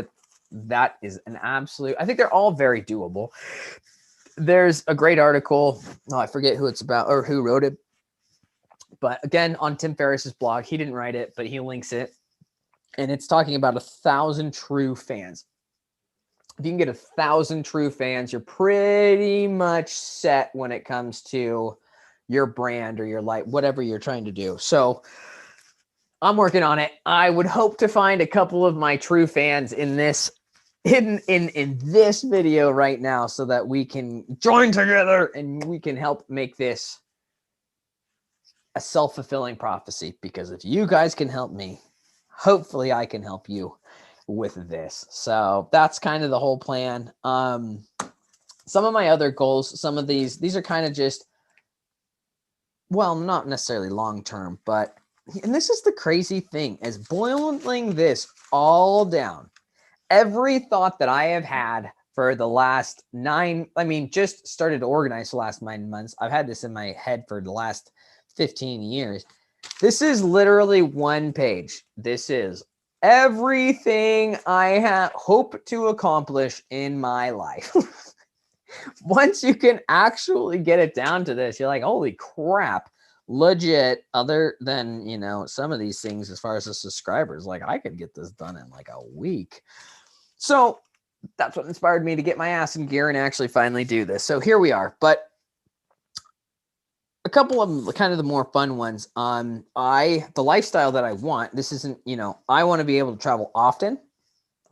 that is an absolute, I think they're all very doable. There's a great article. I forget who it's about or who wrote it. But again, on Tim Ferriss's blog, he didn't write it, but he links it. And it's talking about 1,000 true fans. If you can get 1,000 true fans, you're pretty much set when it comes to your brand or your life, whatever you're trying to do. So I'm working on it. I would hope to find a couple of my true fans in this in this video right now so that we can join together and we can help make this a self-fulfilling prophecy, because if you guys can help me, hopefully I can help you with this. So that's kind of the whole plan. Some of my other goals, some of these are kind of just, well, not necessarily long-term, but, and this is the crazy thing, is boiling this all down. Every thought that I have had for the last just started to organize the last 9 months. I've had this in my head for the last 15 years. This is literally one page. This is everything I hope to accomplish in my life. Once you can actually get it down to this, you're like, holy crap, legit. Other than, some of these things as far as the subscribers, like I could get this done in like a week. So that's what inspired me to get my ass in gear and actually finally do this. So here we are. But a couple of them, kind of the more fun ones. The lifestyle that I want, this isn't, I want to be able to travel often.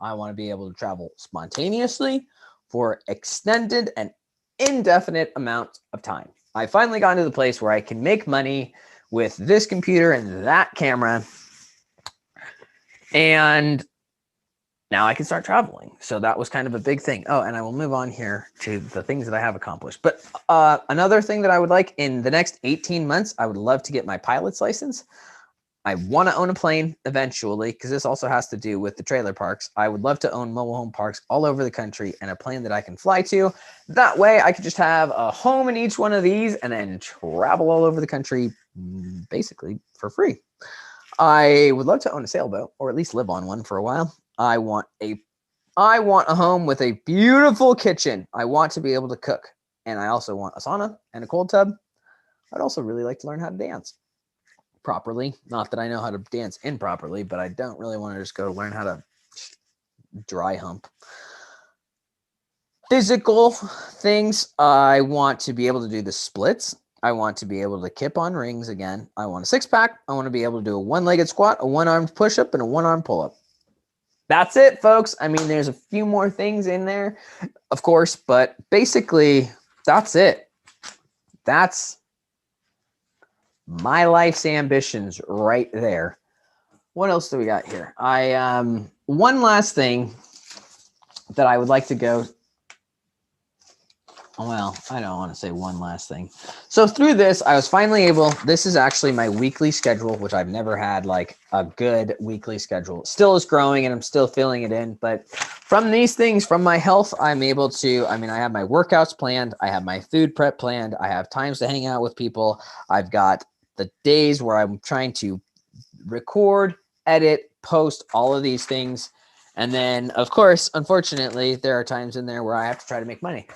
I want to be able to travel spontaneously for extended and indefinite amount of time. I finally got to the place where I can make money with this computer and that camera. And now I can start traveling. So that was kind of a big thing. Oh, and I will move on here to the things that I have accomplished. But another thing that I would like in the next 18 months, I would love to get my pilot's license. I want to own a plane eventually, because this also has to do with the trailer parks. I would love to own mobile home parks all over the country and a plane that I can fly to. That way I could just have a home in each one of these and then travel all over the country basically for free. I would love to own a sailboat, or at least live on one for a while. I want a home with a beautiful kitchen. I want to be able to cook. And I also want a sauna and a cold tub. I'd also really like to learn how to dance properly. Not that I know how to dance improperly, but I don't really want to just go learn how to dry hump. Physical things. I want to be able to do the splits. I want to be able to kip on rings again. I want a six-pack. I want to be able to do a one-legged squat, a one-armed push-up, and a one-arm pull-up. That's it, folks. I mean, there's a few more things in there, of course, but basically, that's it. That's my life's ambitions right there. What else do we got here? One last thing that I would like to go. Well, I don't want to say one last thing. So through this, I was finally able, this is actually my weekly schedule, which I've never had like a good weekly schedule. It still is growing and I'm still filling it in. But from these things, from my health, I'm able to, I have my workouts planned. I have my food prep planned. I have times to hang out with people. I've got the days where I'm trying to record, edit, post, all of these things. And then, of course, unfortunately, there are times in there where I have to try to make money.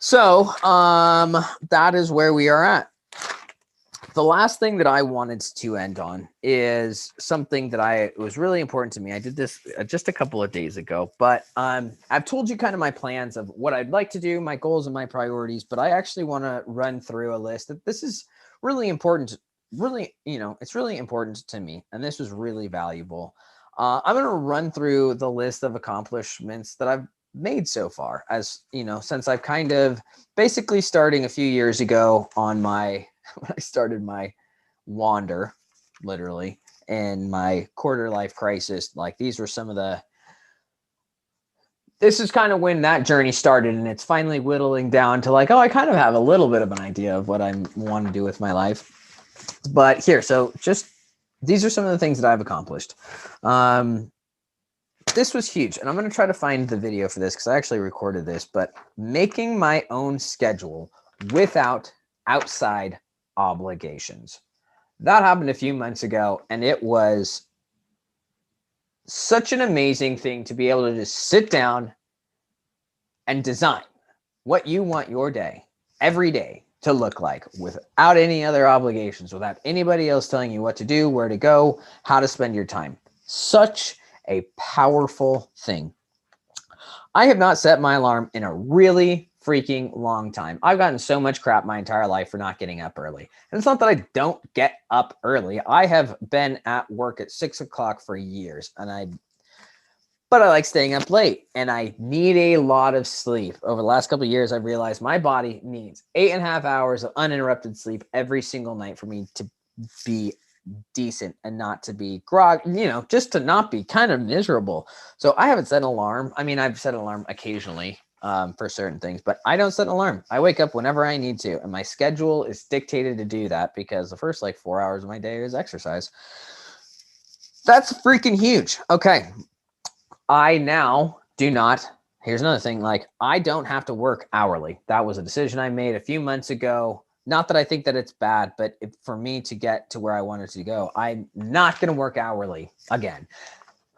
So that is where we are at. The last thing that I wanted to end on is something that was really important to me. I did this just a couple of days ago, but I've told you kind of my plans of what I'd like to do, my goals and my priorities, but I actually want to run through a list that this is really important. Really, it's really important to me, and this was really valuable. I'm going to run through the list of accomplishments that I've made so far, as since I've kind of basically starting a few years ago on my when I started my wander, literally, and my quarter life crisis. Like, these were some of this is kind of when that journey started, and it's finally whittling down to like, oh, I kind of have a little bit of an idea of what I want to do with my life. But here, so just these are some of the things that I've accomplished. This was huge, and I'm going to try to find the video for this because I actually recorded this, but making my own schedule without outside obligations. That happened a few months ago, and it was such an amazing thing to be able to just sit down and design what you want your day every day to look like without any other obligations, without anybody else telling you what to do, where to go, how to spend your time. Such a powerful thing. I have not set my alarm in a really freaking long time. I've gotten so much crap my entire life for not getting up early. And it's not that I don't get up early. I have been at work at 6 o'clock for years, but I like staying up late, and I need a lot of sleep. Over the last couple of years, I've realized my body needs 8.5 hours of uninterrupted sleep every single night for me to be decent and not to be just to not be kind of miserable. So I haven't set an alarm. I mean, I've set an alarm occasionally for certain things, but I don't set an alarm. I wake up whenever I need to, and my schedule is dictated to do that because the first 4 hours of my day is exercise. That's freaking huge. Okay. I now do not. Here's another thing. I don't have to work hourly. That was a decision I made a few months ago. Not that I think that it's bad, but for me to get to where I wanted to go, I'm not going to work hourly again.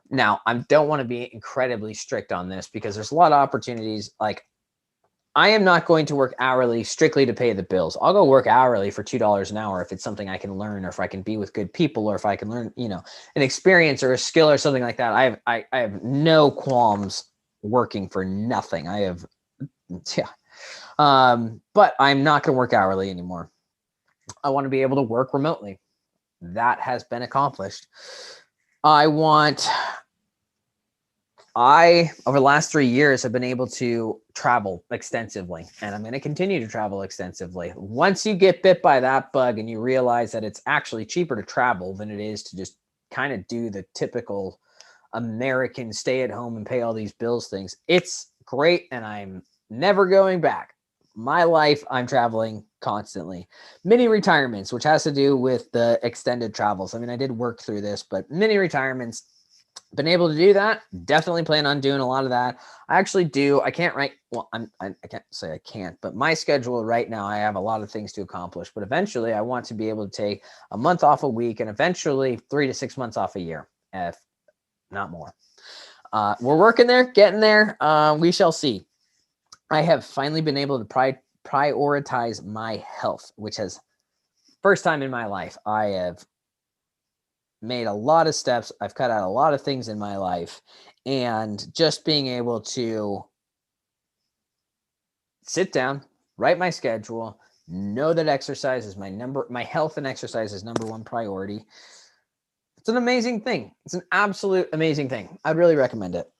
Now, I don't want to be incredibly strict on this because there's a lot of opportunities. I am not going to work hourly strictly to pay the bills. I'll go work hourly for $2 an hour if it's something I can learn, or if I can be with good people, or if I can learn, an experience or a skill or something like that. I have no qualms working for nothing. But I'm not going to work hourly anymore. I want to be able to work remotely. That has been accomplished. Over the last 3 years, have been able to travel extensively, and I'm going to continue to travel extensively. Once you get bit by that bug and you realize that it's actually cheaper to travel than it is to just kind of do the typical American stay at home and pay all these bills things, it's great, and I'm never going back. My life, I'm traveling constantly. Mini retirements, which has to do with the extended travels. I mean, I did work through this, but mini retirements, been able to do that. Definitely plan on doing a lot of that. I actually do. I can't write. Well, I can't say I can't, but my schedule right now, I have a lot of things to accomplish, but eventually I want to be able to take a month off a week, and eventually 3 to 6 months off a year, if not more. We're working there, getting there. We shall see. I have finally been able to prioritize my health, which has first time in my life. I have made a lot of steps. I've cut out a lot of things in my life, and just being able to sit down, write my schedule, know that exercise is my health and exercise is number one priority. It's an amazing thing. It's an absolute amazing thing. I'd really recommend it.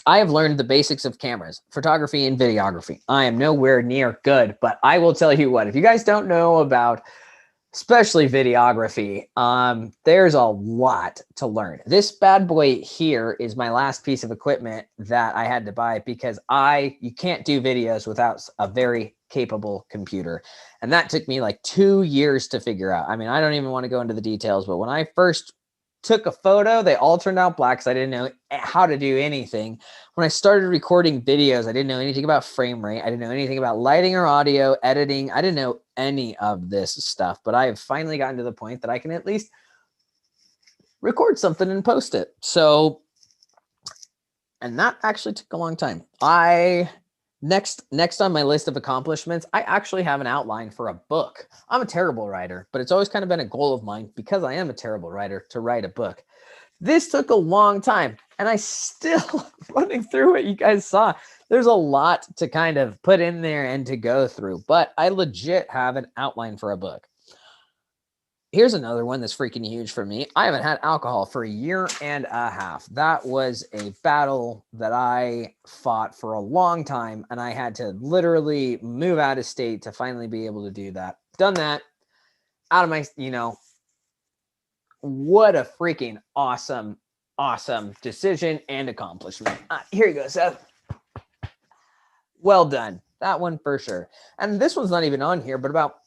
I have learned the basics of cameras, photography, and videography. I am nowhere near good, but I will tell you what, if you guys don't know about especially videography, there's a lot to learn. This bad boy here is my last piece of equipment that I had to buy because you can't do videos without a very capable computer. And that took me 2 years to figure out. I mean, I don't even want to go into the details, but when I first took a photo, they all turned out black because I didn't know how to do anything. When I started recording videos, I didn't know anything about frame rate. I didn't know anything about lighting or audio, editing. I didn't know any of this stuff, but I have finally gotten to the point that I can at least record something and post it. So, and that actually took a long time. I Next on my list of accomplishments, I actually have an outline for a book. I'm a terrible writer, but it's always kind of been a goal of mine because I am a terrible writer to write a book. This took a long time and I still running through it. You guys saw there's a lot to kind of put in there and to go through, but I legit have an outline for a book. Here's another one that's freaking huge for me. I haven't had alcohol for a year and a half. That was a battle that I fought for a long time, and I had to literally move out of state to finally be able to do that. Done that out of my, what a freaking awesome, awesome decision and accomplishment. Here you go, Seth. Well done. That one for sure. And this one's not even on here, but about,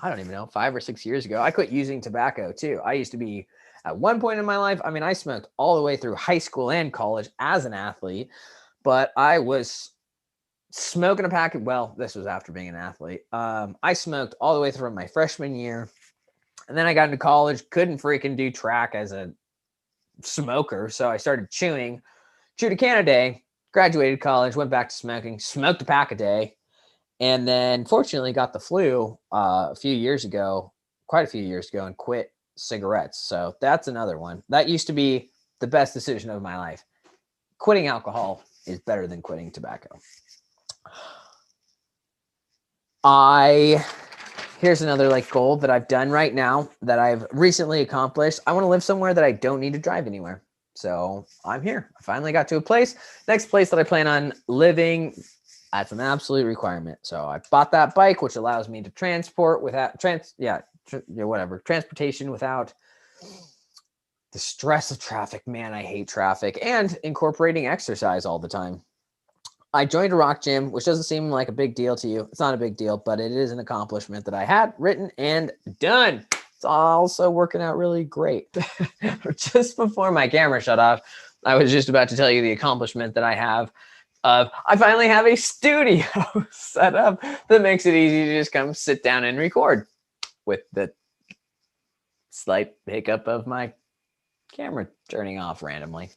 I don't even know, 5 or 6 years ago, I quit using tobacco too. I used to be, at one point in my life, I smoked all the way through high school and college as an athlete, but I was smoking a packet. Well, this was after being an athlete. I smoked all the way through my freshman year. And then I got into college, couldn't freaking do track as a smoker. So I started chewed a can a day, graduated college, went back to smoking, smoked a pack a day. And then fortunately got the flu quite a few years ago, and quit cigarettes. So that's another one. That used to be the best decision of my life. Quitting alcohol is better than quitting tobacco. Here's another goal that I've done right now that I've recently accomplished. I want to live somewhere that I don't need to drive anywhere. So I'm here. I finally got to a place. Next place that I plan on living, that's an absolute requirement. So I bought that bike, which allows me to transport without transportation without the stress of traffic. Man, I hate traffic, and incorporating exercise all the time. I joined a rock gym, which doesn't seem like a big deal to you. It's not a big deal, but it is an accomplishment that I had written and done. It's also working out really great. Just before my camera shut off, I was just about to tell you the accomplishment that I have. I finally have a studio set up that makes it easy to just come sit down and record, with the slight hiccup of my camera turning off randomly.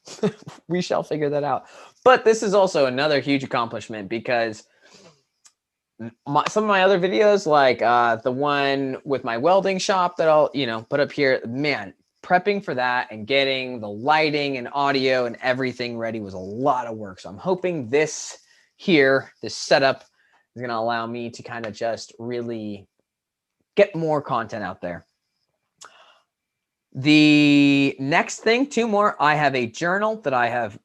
We shall figure that out. But this is also another huge accomplishment because some of my other videos, like the one with my welding shop that I'll put up here, man, prepping for that and getting the lighting and audio and everything ready was a lot of work. So I'm hoping this setup is going to allow me to kind of just really get more content out there. The next thing, 2 more, I have a journal that I have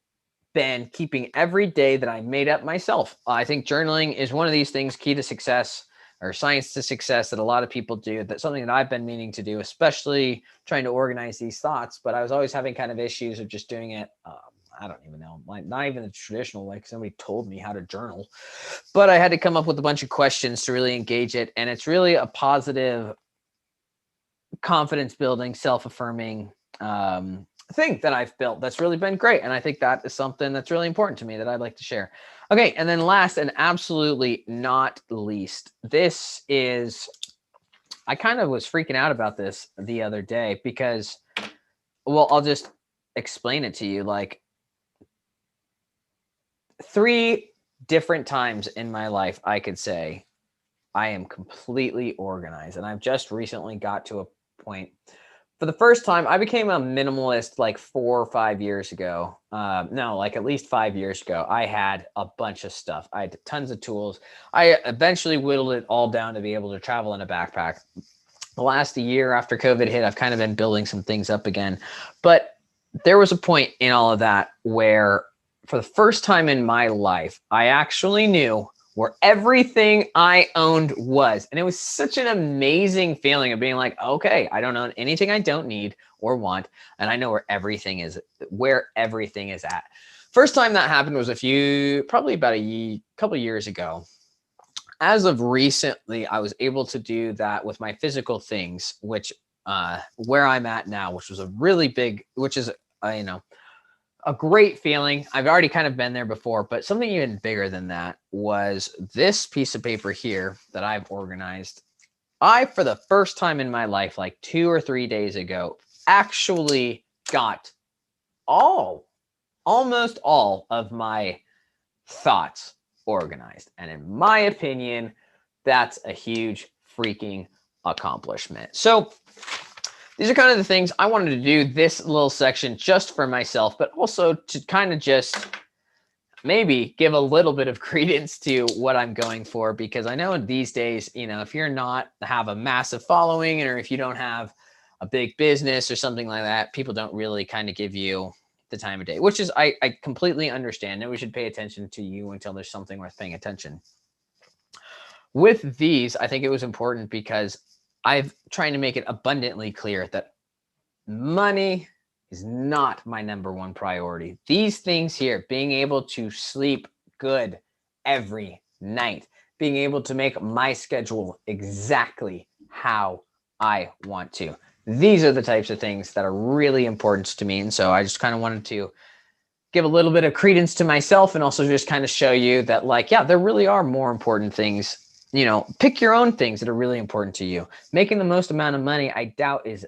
been keeping every day that I made up myself. I think journaling is one of these things, key to success or science to success, that a lot of people do. That's something that I've been meaning to do, especially trying to organize these thoughts. But I was always having kind of issues of just doing it. I don't even know, not even the traditional way, because somebody told me how to journal. But I had to come up with a bunch of questions to really engage it. And it's really a positive, confidence building, self-affirming thing that I've built that's really been great. And I think that is something that's really important to me that I'd like to share. Okay. And then last and absolutely not least, this is, I kind of was freaking out about this the other day because, well, I'll just explain it to you. 3 different times in my life, I could say I am completely organized. And I've just recently got to a point. For the first time, I became a minimalist 4 or 5 years ago. No, at least 5 years ago. I had a bunch of stuff. I had tons of tools. I eventually whittled it all down to be able to travel in a backpack. The last year after COVID hit, I've kind of been building some things up again. But there was a point in all of that where, for the first time in my life, I actually knew where everything I owned was. And it was such an amazing feeling of being like, okay, I don't own anything I don't need or want. And I know where everything is at. First time that happened was probably about a couple of years ago. As of recently, I was able to do that with my physical things, which where I'm at now, which was a great feeling. I've already kind of been there before, but something even bigger than that was this piece of paper here that I've organized. I, for the first time in my life, 2 or 3 days ago, actually got almost all of my thoughts organized. And in my opinion, that's a huge freaking accomplishment. So these are kind of the things I wanted to do this little section just for myself, but also to kind of just maybe give a little bit of credence to what I'm going for, because I know these days, if you're not have a massive following, or if you don't have a big business or something like that, people don't really kind of give you the time of day, which is, I completely understand that we should pay attention to you until there's something worth paying attention. With these, I think it was important because I've trying to make it abundantly clear that money is not my number one priority. These things here, being able to sleep good every night, being able to make my schedule exactly how I want to. These are the types of things that are really important to me. And so I just kind of wanted to give a little bit of credence to myself, and also just kind of show you that, like, yeah, there really are more important things. Pick your own things that are really important to you. Making the most amount of money, I doubt it's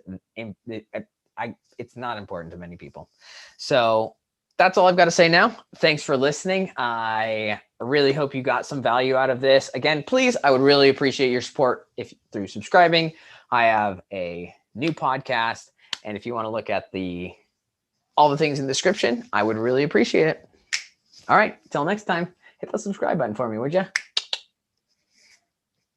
not important to many people. So that's all I've got to say now. Thanks for listening. I really hope you got some value out of this. Again, please, I would really appreciate your support through subscribing. I have a new podcast, and if you want to look at all the things in the description, I would really appreciate it. All right, till next time, hit the subscribe button for me, would you?